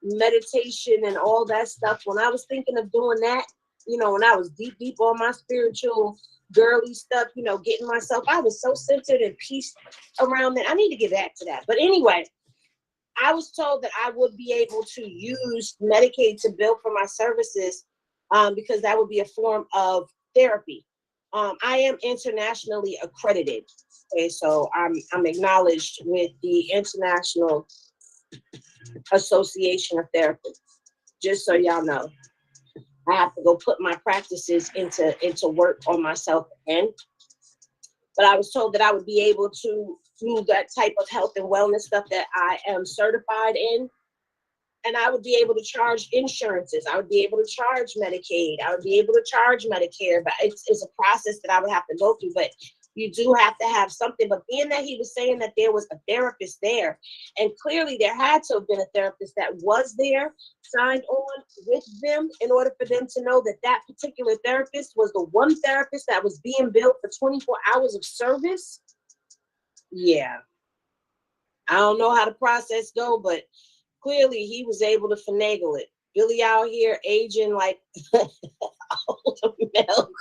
meditation and all that stuff. When I was thinking of doing that, when I was deep on my spiritual girly stuff, getting myself, I was so centered and peace around that. I need to get back to that. But anyway, I was told that I would be able to use Medicaid to bill for my services because that would be a form of therapy. I am internationally accredited. Okay, so I'm acknowledged with the International Association of Therapists. Just so y'all know, I have to go put my practices into work on myself again. But I was told that I would be able to do that type of health and wellness stuff that I am certified in. And I would be able to charge insurances. I would be able to charge Medicaid. I would be able to charge Medicare. But it's a process that I would have to go through. But you do have to have something. But being that he was saying that there was a therapist there, and clearly there had to have been a therapist that was there, signed on with them in order for them to know that that particular therapist was the one therapist that was being billed for 24 hours of service. Yeah. I don't know how the process go, but clearly he was able to finagle it. Billy out here aging like milk.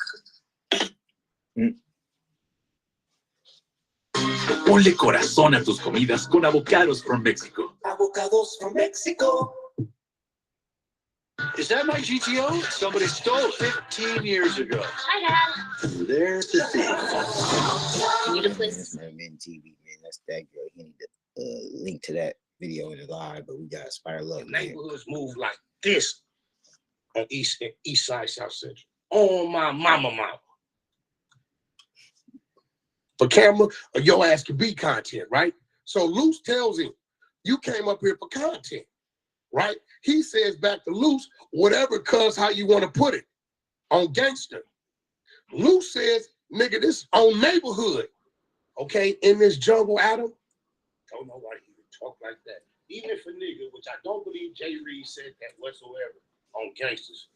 Ponle corazón a tus comidas con avocados from Mexico. Avocados from Mexico. Is that my GTO? Somebody stole it 15 years ago. Hi, Dad. There's the thing. Can you just please? That's Murdamittentv, man. That's that girl. He need to link to that video in the live, but we got Spiral Up. Neighborhoods move like this on East Side, South Central. On my mama. For camera, or your ass can be content, right? So Luce tells him, you came up here for content, right? He says back to Luce, whatever, cuz how you want to put it, on gangster. Luce says, nigga, this on neighborhood, okay? In this jungle, Adam. Don't know why he would talk like that. Even if a nigga, which I don't believe Jay Reed said that whatsoever on gangsters,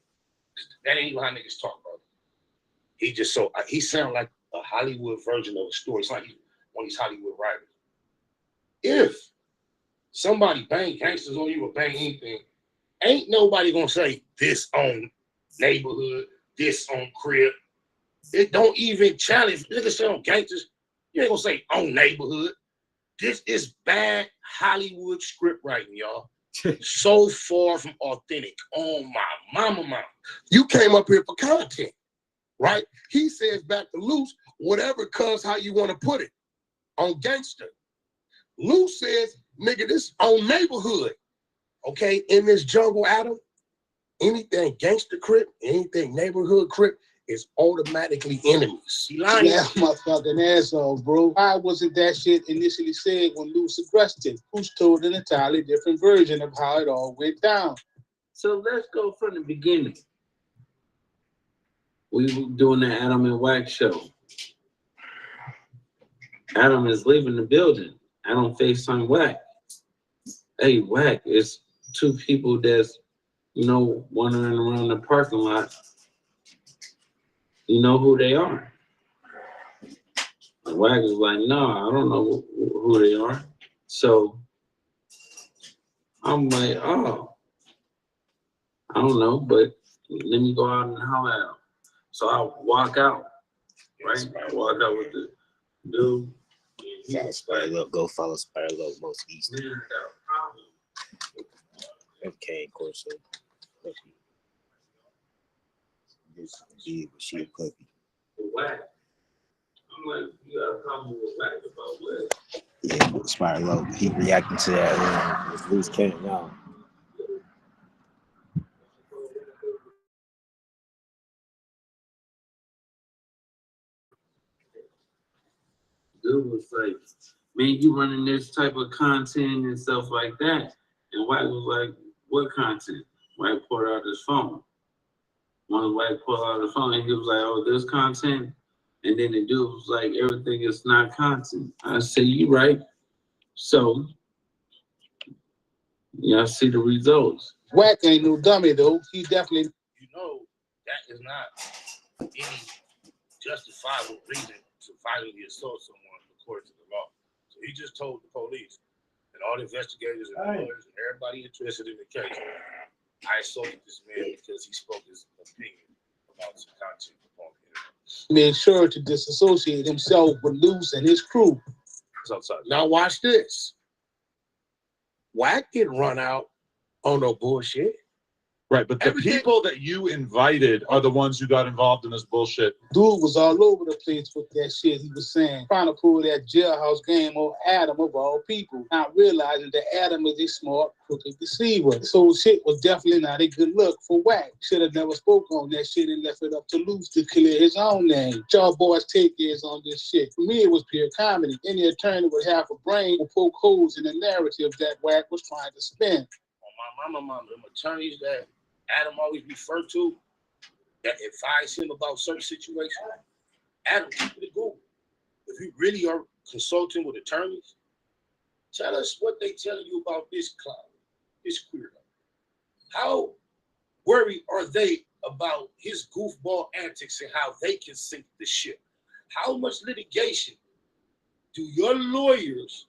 that ain't how niggas talk about it. He just he sound like a Hollywood version of a story. It's like he's one of these Hollywood writers. If somebody bang gangsters on you or bang anything, ain't nobody gonna say this on neighborhood, this on crib. It don't even challenge. Niggas say on gangsters. You ain't gonna say on neighborhood. This is bad Hollywood script writing, y'all. So far from authentic. Oh my mama. You came up here for content, right? He says back to Loose, whatever cuz how you want to put it. On gangster. Loose says, nigga, this on neighborhood. Okay, in this jungle, Adam, anything gangster crip, anything neighborhood crip is automatically enemies. Yeah, motherfucking asshole, bro. Why wasn't that shit initially said when Loose aggressed him? Who's told an entirely different version of how it all went down? So let's go from the beginning. We were doing the Adam and Wax show. Adam is leaving the building. Adam FaceTime Wack. Hey, Wack, it's two people that's, you know, wandering around the parking lot. You know who they are? And Wack is like, no, I don't know who they are. So I'm like, oh, I don't know, but let me go out and holler at him. So I walk out, right? I walk out with the dude. Follow Spiral Up. Go follow Spiral Up most east. Okay, of course. This big, she a puppy. Wack. I'm like, you got a problem with Wack about what? Yeah, Spiral Up. He reacting to that with Loose Cannon now. Dude was like, man, you running this type of content and stuff like that. And White was like, what content? White pulled out his phone. One White pulled out his phone and he was like, oh, this content? And then the dude was like, everything is not content. I said, you right. So, yeah, I see the results. Wack ain't no dummy, though. He definitely... You know, that is not any justifiable reason to violently assault someone according to the law. So he just told the police and all the investigators and lawyers and everybody interested in the case, I assaulted this man because he spoke his opinion about some content upon the internet. Made sure to disassociate himself with Loose and his crew. Now watch this. Wack didn't run out on no bullshit. Right, but the people that you invited are the ones who got involved in this bullshit. Dude was all over the place with that shit he was saying, trying to pull that jailhouse game on Adam of all people, not realizing that Adam is a smart, crooked deceiver. So shit was definitely not a good look for Wack. Should have never spoke on that shit and left it up to Loose to clear his own name. Y'all boys take is on this shit. For me, it was pure comedy. Any attorney with half a brain will poke holes in the narrative that Wack was trying to spin. On my mama, them attorneys that Adam always referred to that advise him about certain situations. Adam, keep it Google. If you really are consulting with attorneys, tell us what they telling you about this clown, this queer. How worried are they about his goofball antics and how they can sink the ship? How much litigation do your lawyers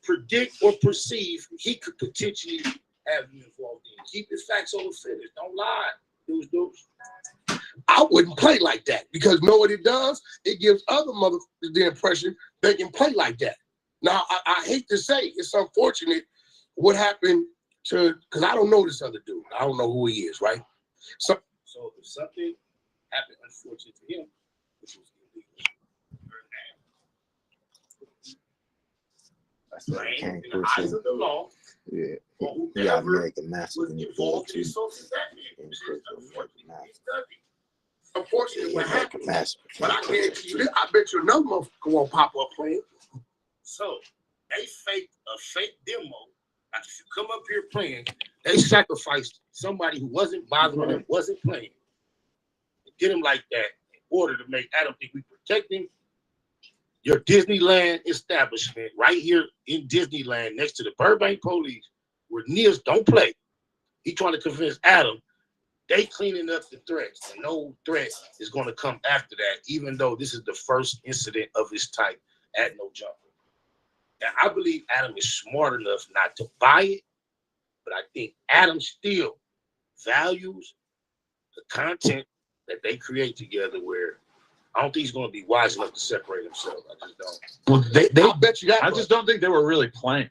predict or perceive he could potentially have you involved in? Keep your facts over finish. Don't lie. Dudes. I wouldn't play like that because you know what it does? It gives other motherfuckers the impression they can play like that. Now, I hate to say it's unfortunate what happened to, because I don't know this other dude. I don't know who he is, right? So if something happened unfortunate to him, which was illegal. That's what I can't in the eyes of the law. Yeah. You got American Master in your blood too. Unfortunately, what happened? But I guarantee you this, I bet you another motherfucker won't pop up playing. So they faked a fake demo. Like if you come up here playing, they sacrificed somebody who wasn't bothering them, wasn't playing. Get him like that in order to make Adam think we protect him. Your Disneyland establishment right here in Disneyland next to the Burbank police where Niels don't play. He trying to convince Adam they cleaning up the threats and no threat is going to come after that, even though this is the first incident of this type at No Jumper. Now, I believe Adam is smart enough not to buy it, but I think Adam still values the content that they create together, where I don't think he's going to be wise enough to separate himself. I just don't. Well, they bet you that. I just don't think they were really playing.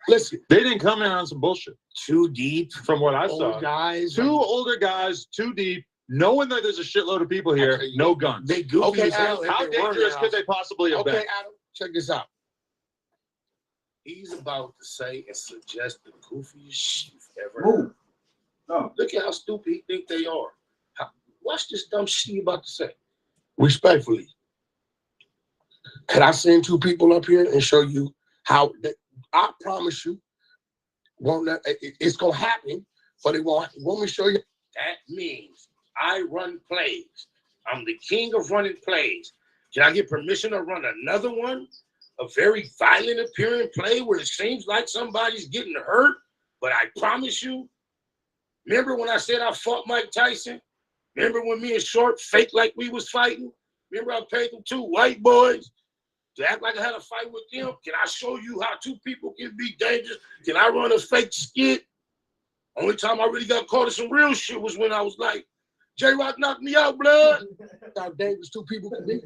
Listen, they didn't come in on some bullshit. Too deep, from what I saw. Guys, two older guys, too deep, knowing that there's a shitload of people here, no guns. They goofy okay, as hell. How dangerous could they possibly have been? Okay, Adam, check this out. He's about to say and suggest the goofiest shit you've ever heard. No. Look at how stupid he think they are. Watch this dumb shit you about to say. Respectfully, could I send two people up here and show you how? I promise you, it's gonna happen, but it won't. Want me to show you? That means I run plays. I'm the king of running plays. Can I get permission to run another one? A very violent appearing play where it seems like somebody's getting hurt, but I promise you, remember when I said I fought Mike Tyson? Remember when me and Short faked like we was fighting? Remember I paid them two white boys to act like I had a fight with them? Can I show you how two people can be dangerous? Can I run a fake skit? Only time I really got caught in some real shit was when I was like, J-Rock knocked me out, blood. How dangerous two people can be.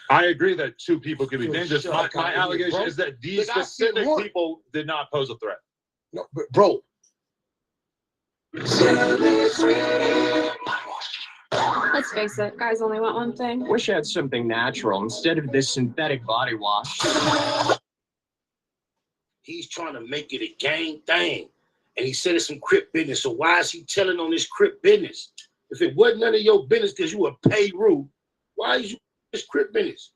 I agree that two people can be Dude, dangerous. shut My up, bro. allegation is that these Nigga, I seen specific one. people did not pose a threat. No, but bro. Let's face it, guys only want one thing. Wish I had something natural instead of this synthetic body wash. He's trying to make it a gang thing. And he said it's some crip business. So why is he telling on this crip business? If it wasn't none of your business because you a payroll, why is you this crip business?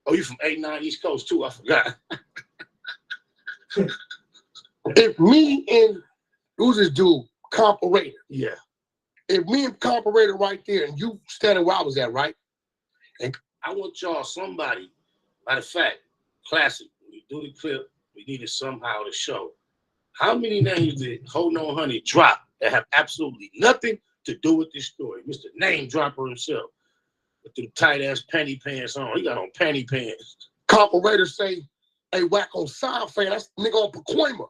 Oh, you from 89 East Coast too, I forgot. If me and who's this dude, Comparator? Yeah. If me and Comparator right there and you standing where I was at, right? And I want y'all, somebody, matter of fact, classic, when we do the clip, we need it somehow to show. How many names did Hold No Honey drop that have absolutely nothing to do with this story? Mr. Name Dropper himself. With them tight ass panty pants on. He got on panty pants. Comparator say, hey, whack on side fan, that's nigga on Pacoima.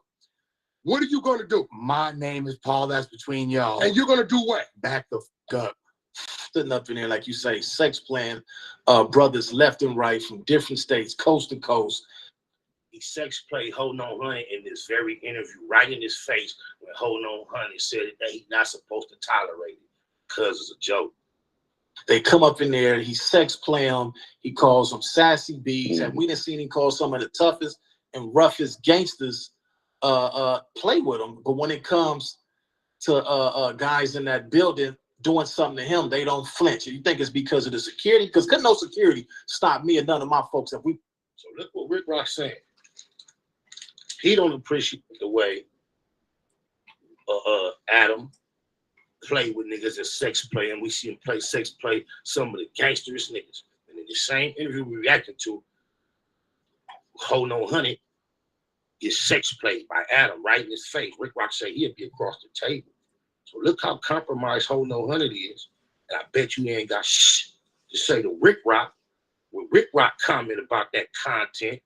What are you gonna do? My name is Paul, that's between y'all. And you're gonna do what? Back the fuck up. Sitting up in there, like you say, sex playing brothers left and right from different states, coast to coast. He sex played Hold No Honey in this very interview, right in his face, when Hold No Honey said that he's not supposed to tolerate it because it's a joke. They come up in there, he sex play them, he calls them sassy bees, and we done seen him call some of the toughest and roughest gangsters play with him. But when it comes to guys in that building doing something to him, they don't flinch. You think it's because of the security? Because couldn't no security stop me or none of my folks if we. So look what Rick Rock's saying. He don't appreciate the way Adam play with niggas and sex play, and we see him play sex play some of the gangsterous niggas. And in the same interview we reacted to, Hold No Honey is sex played by Adam right in his face. Rick Rock say he'll be across the table. So look how compromised Hold No Honey is. And I bet you ain't got shh to say to Rick Rock when Rick Rock comment about that content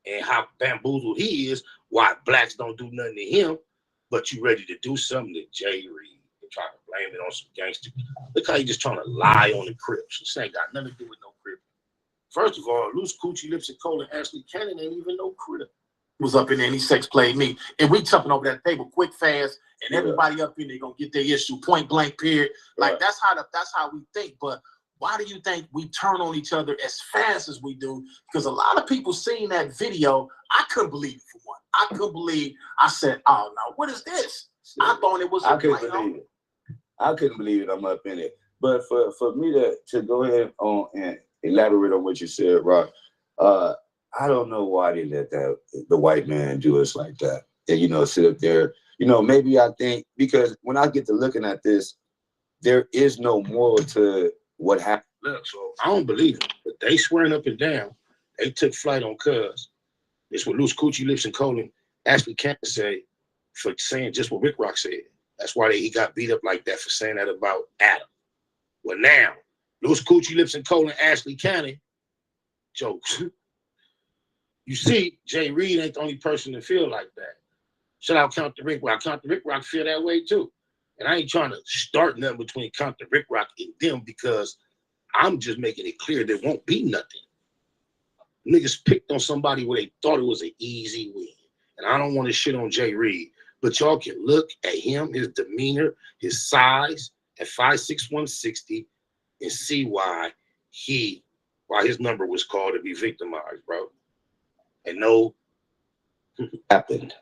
and how bamboozled he is, why blacks don't do nothing to him, but you ready to do something to Jay Reed and try to blame it on some gangster. Look how he just trying to lie on the Crips. This ain't got nothing to do with no Crip. First of all, Loose Coochie Lips and Cole and Ashley Cannon ain't even no Crip. Was up in there and he sex played me. And we jumping over that table quick, fast, and everybody up in there gonna get their issue, point blank, period. Like that's how we think. But why do you think we turn on each other as fast as we do? Because a lot of people seeing that video, I couldn't believe it for one. I couldn't believe. I said, "Oh no, what is this?" I thought it was. I couldn't believe it. I couldn't believe it. I'm up in it. But for me to go ahead on and elaborate on what you said, Rock, I don't know why they let the white man do us like that. And, sit up there. Maybe I think because when I get to looking at this, there is no moral to what happened. Look, so I don't believe it, but they swearing up and down. They took flight on Cuz. It's what Loose Coochie Lips and Colin Ashley can't say for saying just what Rick Rock said. That's why he got beat up like that for saying that about Adam. Well, now, Loose Coochie Lips and Colin Ashley County jokes. You see, Jay Reed ain't the only person to feel like that. Shout out Compton Rick Rock. Compton Rick Rock feel that way too. And I ain't trying to start nothing between Compton Rick Rock and them because I'm just making it clear there won't be nothing. Niggas picked on somebody where they thought it was an easy win. And I don't want to shit on Jay Reed, but y'all can look at him, his demeanor, his size at 5'6", 160, and see why his number was called to be victimized, bro. And no happened.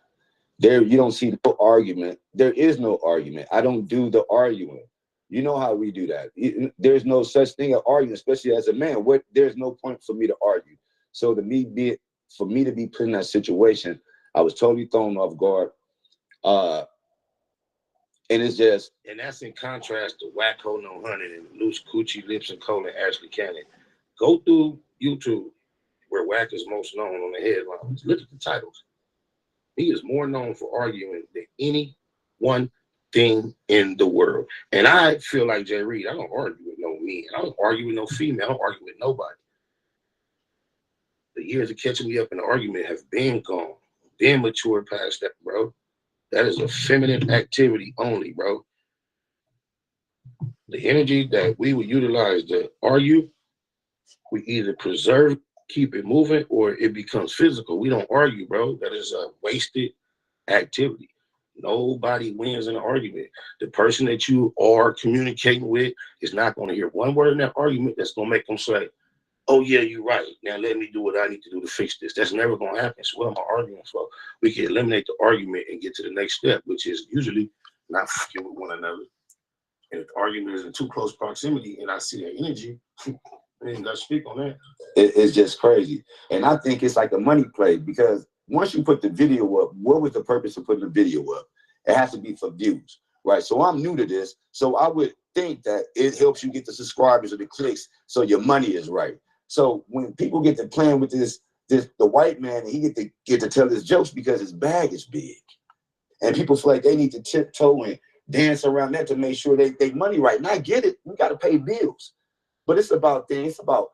There, you don't see no argument. There is no argument. I don't do the arguing. You know how we do that. There's no such thing as arguing, especially as a man. There's no point for me to argue. So for me to be put in that situation, I was totally thrown off guard. And it's just. And that's in contrast to Wacko No 100 and Loose Coochie Lips and Cole and Ashley Cannon. Go through YouTube where Wack is most known on the headlines. Look at the titles. He is more known for arguing than any one thing in the world. And I feel like Jay Reed, I don't argue with no men. I don't argue with no female. I don't argue with nobody. The years of catching me up in the argument have been gone. Been mature past that, bro. That is a feminine activity only, bro. The energy that we would utilize to argue, we either preserve, keep it moving, or it becomes physical. We don't argue, bro. That is a wasted activity. Nobody wins in an argument. The person that you are communicating with is not going to hear one word in that argument that's going to make them say, oh, yeah, you're right. Now let me do what I need to do to fix this. That's never going to happen. So what am I arguing for? We can eliminate the argument and get to the next step, which is usually not fucking with one another. And if the argument is in too close proximity and I see that energy, I ain't got to speak on that. It's just crazy. And I think it's like a money play because once you put the video up, what was the purpose of putting the video up? It has to be for views, right? So I'm new to this. So I would think that it helps you get the subscribers or the clicks so your money is right. So when people get to playing with the white man and he get to tell his jokes because his bag is big. And people feel like they need to tiptoe and dance around that to make sure they money right. And I get it. We got to pay bills. But it's about things. It's about,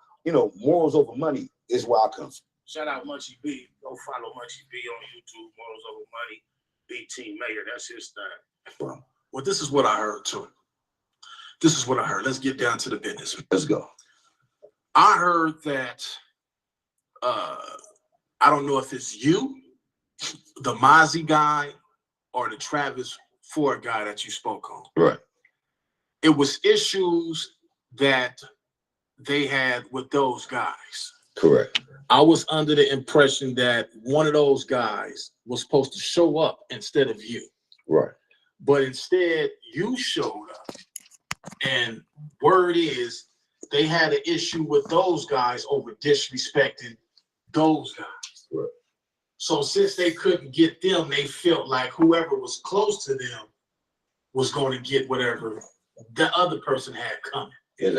morals over money is where I come from. Shout out Munchie B. Go follow Munchie B on YouTube. Morals Over Money. B-Team Mayor. That's his thing. Well, this is what I heard too. This is what I heard. Let's get down to the business. Let's go. I heard that, I don't know if it's you, the Mozzie guy, or the Travis Ford guy that you spoke on. Right. It was issues that they had with those guys. Correct. I was under the impression that one of those guys was supposed to show up instead of you. Right. But instead, you showed up. And word is, they had an issue with those guys over disrespecting those guys. Right. So since they couldn't get them, they felt like whoever was close to them was going to get whatever the other person had coming. Yeah,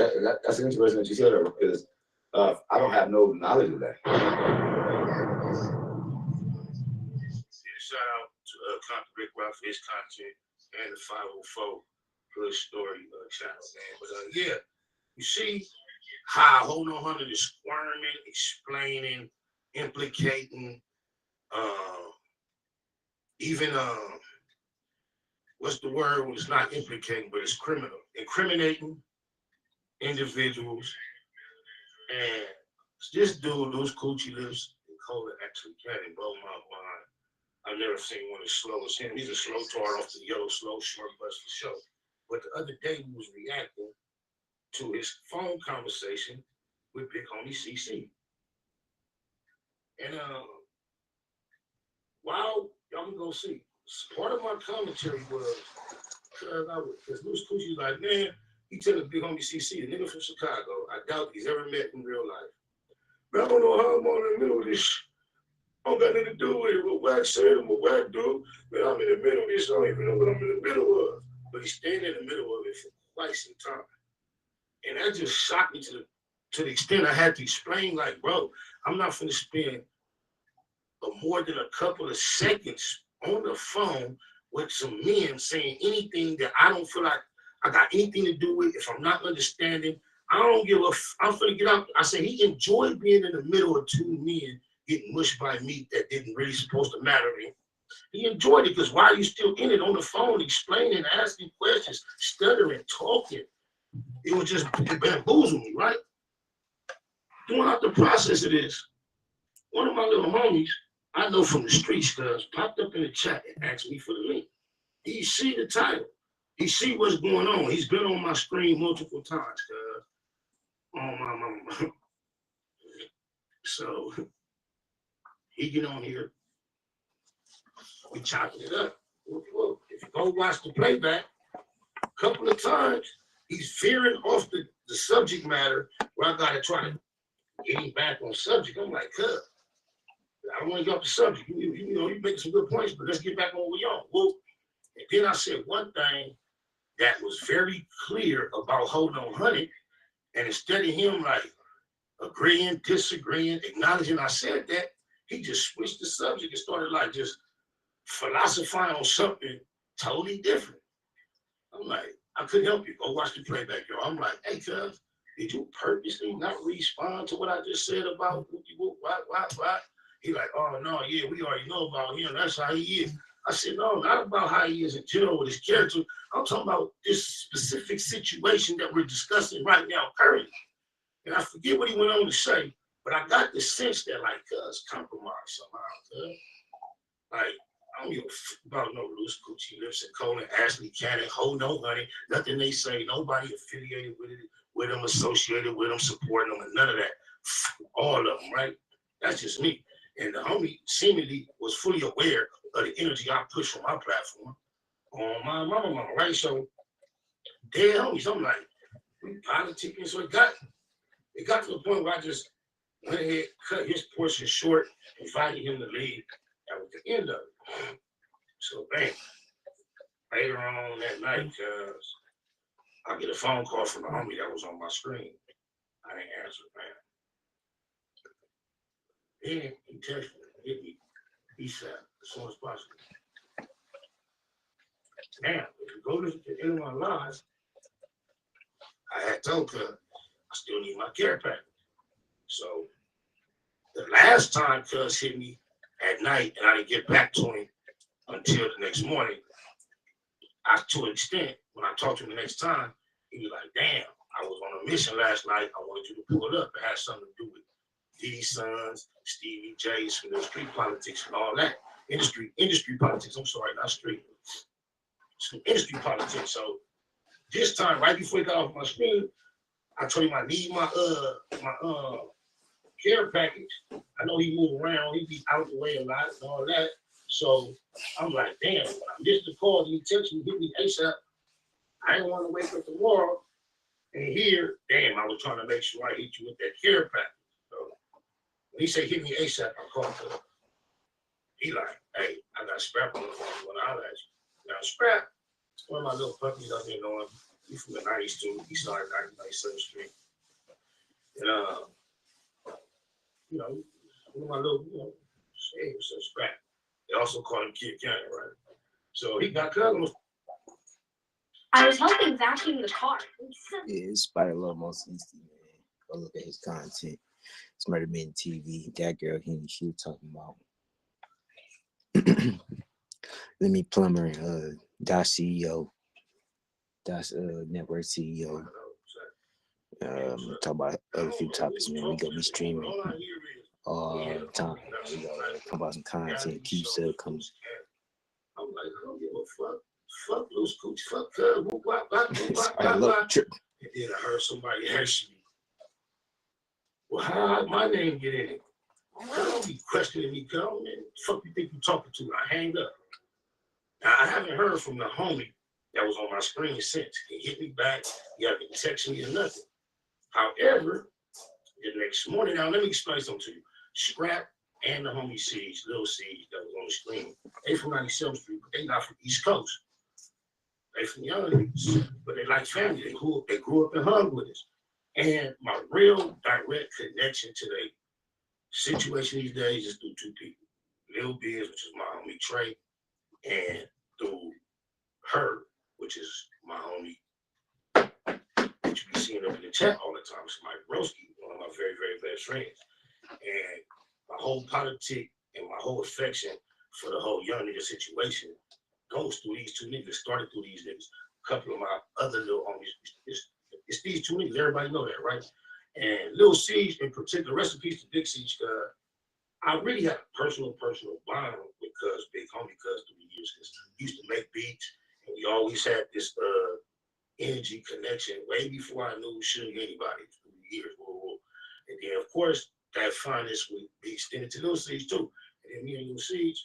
that's interesting that you said that because I don't have no knowledge of that. Yeah, shout out to Compton Rick Rock for his content and the 504 Push Story channel, man. But yeah, you see how Hold No 100 is squirming, explaining, implicating, even what's the word when it's not implicating, but it's criminal, incriminating individuals. And this dude, those Coochie Lips and Cola actually can't blow my mind. I've never seen one as slow as him. He's a slow tart off the yellow, slow, short bus for show. But the other day he was reacting to his phone conversation with Big Homie CC. And wow, y'all can go see. Part of my commentary was because Loose Coochie's like, man, he telling Big Homie CC, the nigga from Chicago, I doubt he's ever met in real life. But I don't know how I'm on in the middle of this. I don't got nothing to do with it. What Wack said and what Wack do, man, I'm in the middle of this. I don't even know what I'm in the middle of. But he's staying in the middle of it for quite some time. And that just shocked me to the extent I had to explain, like, bro, I'm not finna spend more than a couple of seconds on the phone with some men saying anything that I don't feel like I got anything to do with. If I'm not understanding, I don't give a I'm finna get out. I said he enjoyed being in the middle of two men getting mushed by meat that didn't really supposed to matter to him. He enjoyed it because why are you still in it on the phone, explaining, asking questions, stuttering, talking? It was just it bamboozled me, right? Doing out the process of this, one of my little homies, I know from the streets, cuz popped up in the chat and asked me for the link. He see the title. He see what's going on. He's been on my screen multiple times, cuz. Oh my mama. So he get on here. We chopping it up. Well, if you go watch the playback, a couple of times, he's veering off the subject matter where I gotta try to get him back on subject. I'm like, cuz, I don't want to get off the subject. You know, you make some good points, but let's get back on what we on. Well, and then I said one thing that was very clear about Hold On Honey, and instead of him like agreeing, disagreeing, acknowledging I said that, he just switched the subject and started like just philosophizing on something totally different. I'm like, I couldn't help you. Go watch the playback, yo. I'm like, hey, cuz, did you purposely not respond to what I just said about what? He like, oh, no, yeah, we already know about him. That's how he is. I said, no, not about how he is in general with his character. I'm talking about this specific situation that we're discussing right now currently. And I forget what he went on to say, but I got the sense that, like, cuz, compromise somehow, cuz. Like, I don't give a fuck about no loose coochie lips and Colin, Ashley, Cannon, Hold No Honey, nothing they say, nobody affiliated with them, associated with them, supporting them, and none of that. All of them, right? That's just me. And the homie seemingly was fully aware of the energy I push on my platform, on my mama, right? So, dead homies, I'm like, we politicking, so it got to the point where I just went ahead, cut his portion short, invited him to leave. That was the end of it. So, bam. Later on that night, cuz I get a phone call from the homie that was on my screen. I didn't answer, man. Then he texted me, hit me, he said, as soon as possible. Now, if you go to the end of my lives, I had told cuz I still need my care package. So the last time cuz hit me at night and I didn't get back to him until the next morning, to an extent, when I talked to him the next time, he was like, damn, I was on a mission last night. I wanted you to pull it up. It had something to do with Diddy's sons, Stevie J's, from the street politics and all that. Industry politics, I'm sorry, not street. Some industry politics. So this time, right before he got off my screen, I told him I need my care package. I know he move around, he be out the way a lot and all that. So I'm like, damn, when I missed the call, he texted me, hit me ASAP. I didn't want to wake up tomorrow and hear, damn, I was trying to make sure I hit you with that care package. So when he said hit me ASAP, I called him. He like, hey, I got Scrap on the phone when I at you. Now Scrap, one of my little puppies I've been knowing. He's from the 90s too. He started 97th Street. And you know, one of my little, hey, so Scrap. They also call him Kid Cannon, right? So he got cousins. I was hoping vacuum the car. Yeah, it's Spider Love most instant, man. Go look at his content. It's Murdamittentv. That girl Henny, she was talking about. Let me plumber, Dash CEO, Dash network CEO. Talk about other few topics, man. We gonna be streaming all the time. We gonna come about some content, keep stuff coming. I'm like, I don't give a fuck. Fuck loose cooch, fuck cuz, and then I heard somebody ask me, well, how my name get in it? I don't be questioning me, cuz, man. Fuck you think you talking to? I hang up. Now, I haven't heard from the homie that was on my screen since. He hit me back, he haven't texted me or nothing. However, the next morning, now let me explain something to you. Scrap and the homie Siege, Lil Siege that was on the screen, they from 97th Street, but they not from East Coast. They from Young niggas, but they like family. They grew up and hung with us. And my real direct connection to the situation these days is through two people. Lil Biz, which is my homie Trey, and through her, which is my homie, which you be seeing up in the chat all the time. It's my broski, one of my very, very best friends. And my whole politic and my whole affection for the whole young nigga situation goes through these two niggas, started through these niggas. A couple of my other little homies, it's these two niggas, everybody know that, right? And Lil Siege in particular, rest in peace to Big Siege, I really had a personal bond with Big Homie through the years, because we used to make beats, and we always had this energy connection way before I knew shooting anybody through the years. And then, of course, that fineness would be extended to Lil Siege too. And then me and Lil Siege,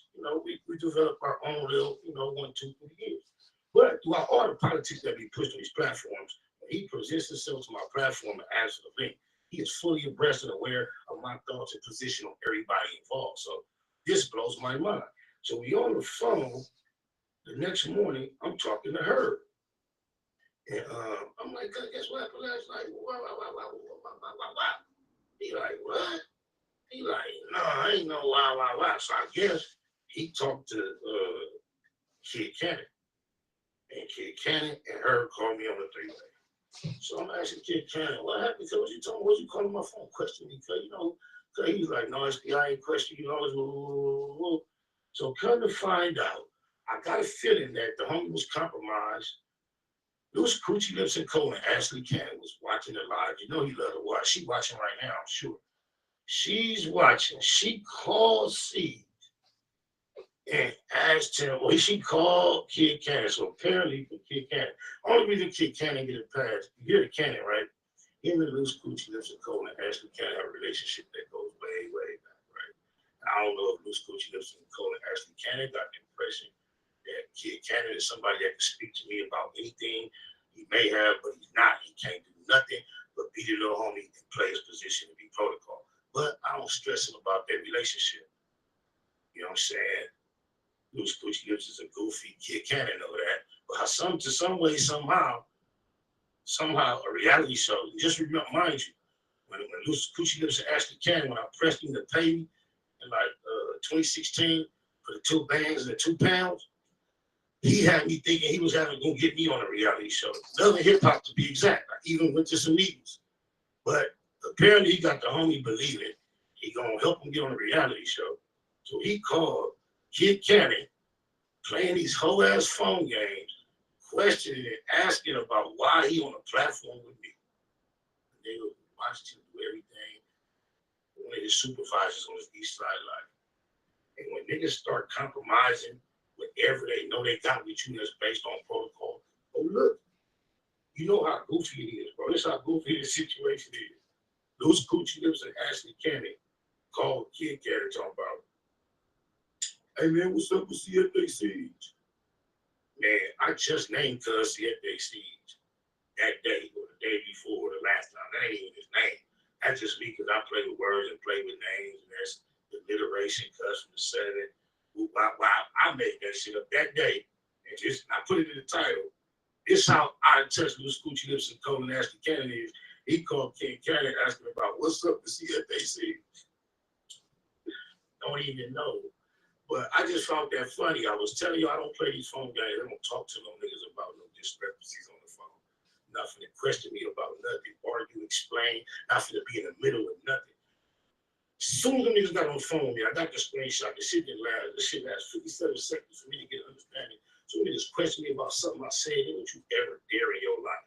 we developed our own little, 1, 2, 3 years. But throughout all the politics that we pushed on these platforms, when he presents himself to my platform and asks for the link, he is fully abreast and aware of my thoughts and position on everybody involved. So this blows my mind. So we on the phone the next morning, I'm talking to her. And I'm like, guess what happened last night? Wow. He like, what? He like, no, I ain't no wow. So I guess he talked to Kid Cannon. And Kid Cannon and her called me on the 3-way. So I'm asking Kid Cannon, what happened? Because what you told me, what you calling my phone questioning me? Because he was like, no, I ain't questioning you. So come to find out, I got a feeling that the homie was compromised. Those Coochie Lips and Cole and Ashley Cannon was watching it live. You know he loved to watch. She watching right now, I'm sure. She's watching. She called C and asked him, she called Kid Cannon. So apparently for Kid Cannon, only reason Kid Cannon get it past, you hear the Cannon, right? Him and Loose Coochie Lips and Cole and Ashley Cannon have a relationship that goes way, way back, right? I don't know if Loose Coochie Lips and Cole and Ashley Cannon got the impression that Kid Cannon is somebody that can speak to me about anything. He may have, but he's not. He can't do nothing but be the little homie and play his position and be protocol. But I don't stress him about that relationship. You know what I'm saying? Loose Coochie Lips is a goofy Kid Cannon, know that. But some way, somehow, a reality show. Just remember, mind you, when Loose Coochie Lips and Ashley Cannon, when I pressed him to pay me in like 2016 for the 2 bands and the 2 pounds, he had me thinking he was going to get me on a reality show. Love and Hip Hop to be exact. I even went to some meetings. But apparently he got the homie believing he going to help him get on a reality show. So he called Kid Cannon, playing these whole ass phone games, questioning and asking about why he on a platform with me. And they were watching him do everything. One of his supervisors on his East Side Life. And when niggas start compromising whatever they know they got with you that's based on protocol, look, you know how goofy it is, bro. This how goofy the situation is. Those Coochie Lips and Ashley Cannon called Kid Cannon talking about, hey man, what's up with CFA Siege? Man, I just named cuz CFA Siege that day or the day before, the last time. That ain't even his name. That's just me because I play with words and play with names, and that's the alliteration cuz from the 7. I made that shit up that day, and I put it in the title. This how I touch Loose Coochie Lips and Cole and Ashley Cannon is. He called Kid Cannon asking about what's up with CFAC. Don't even know. But I just found that funny. I was telling you I don't play these phone games. I don't talk to no niggas about no discrepancies on the phone. Nothing to question me about nothing. Argue, explain. Nothing to be in the middle of nothing. As soon as the niggas got on the phone with me, I got the screenshot. The shit didn't last. This shit lasts 57 seconds for me to get an understanding. So niggas question me about something I said. Don't you ever dare in your life.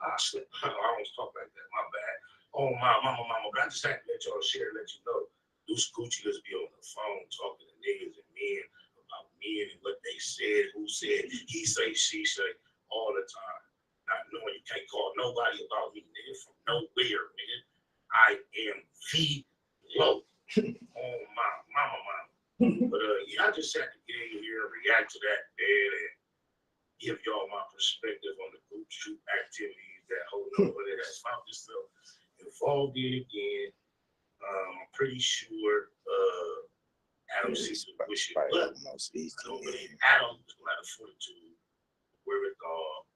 I don't talk like that. My bad. Oh, my mama. But I just had to let y'all share, let you know. Loose Coochie Lips be on the phone talking to niggas and men about men and what they said, who said, he say, she say, all the time. Not knowing you can't call nobody about me, nigga, from nowhere, nigga. I am the low. Oh, my mama. But yeah, I just had to get in here and react to that, man, and give y'all my perspective on the group shoot activities that whole nobody has found itself involved in again. I'm pretty sure Adam sees the wish it, but I don't believe Adam was going to have the fortitude, wherewithal,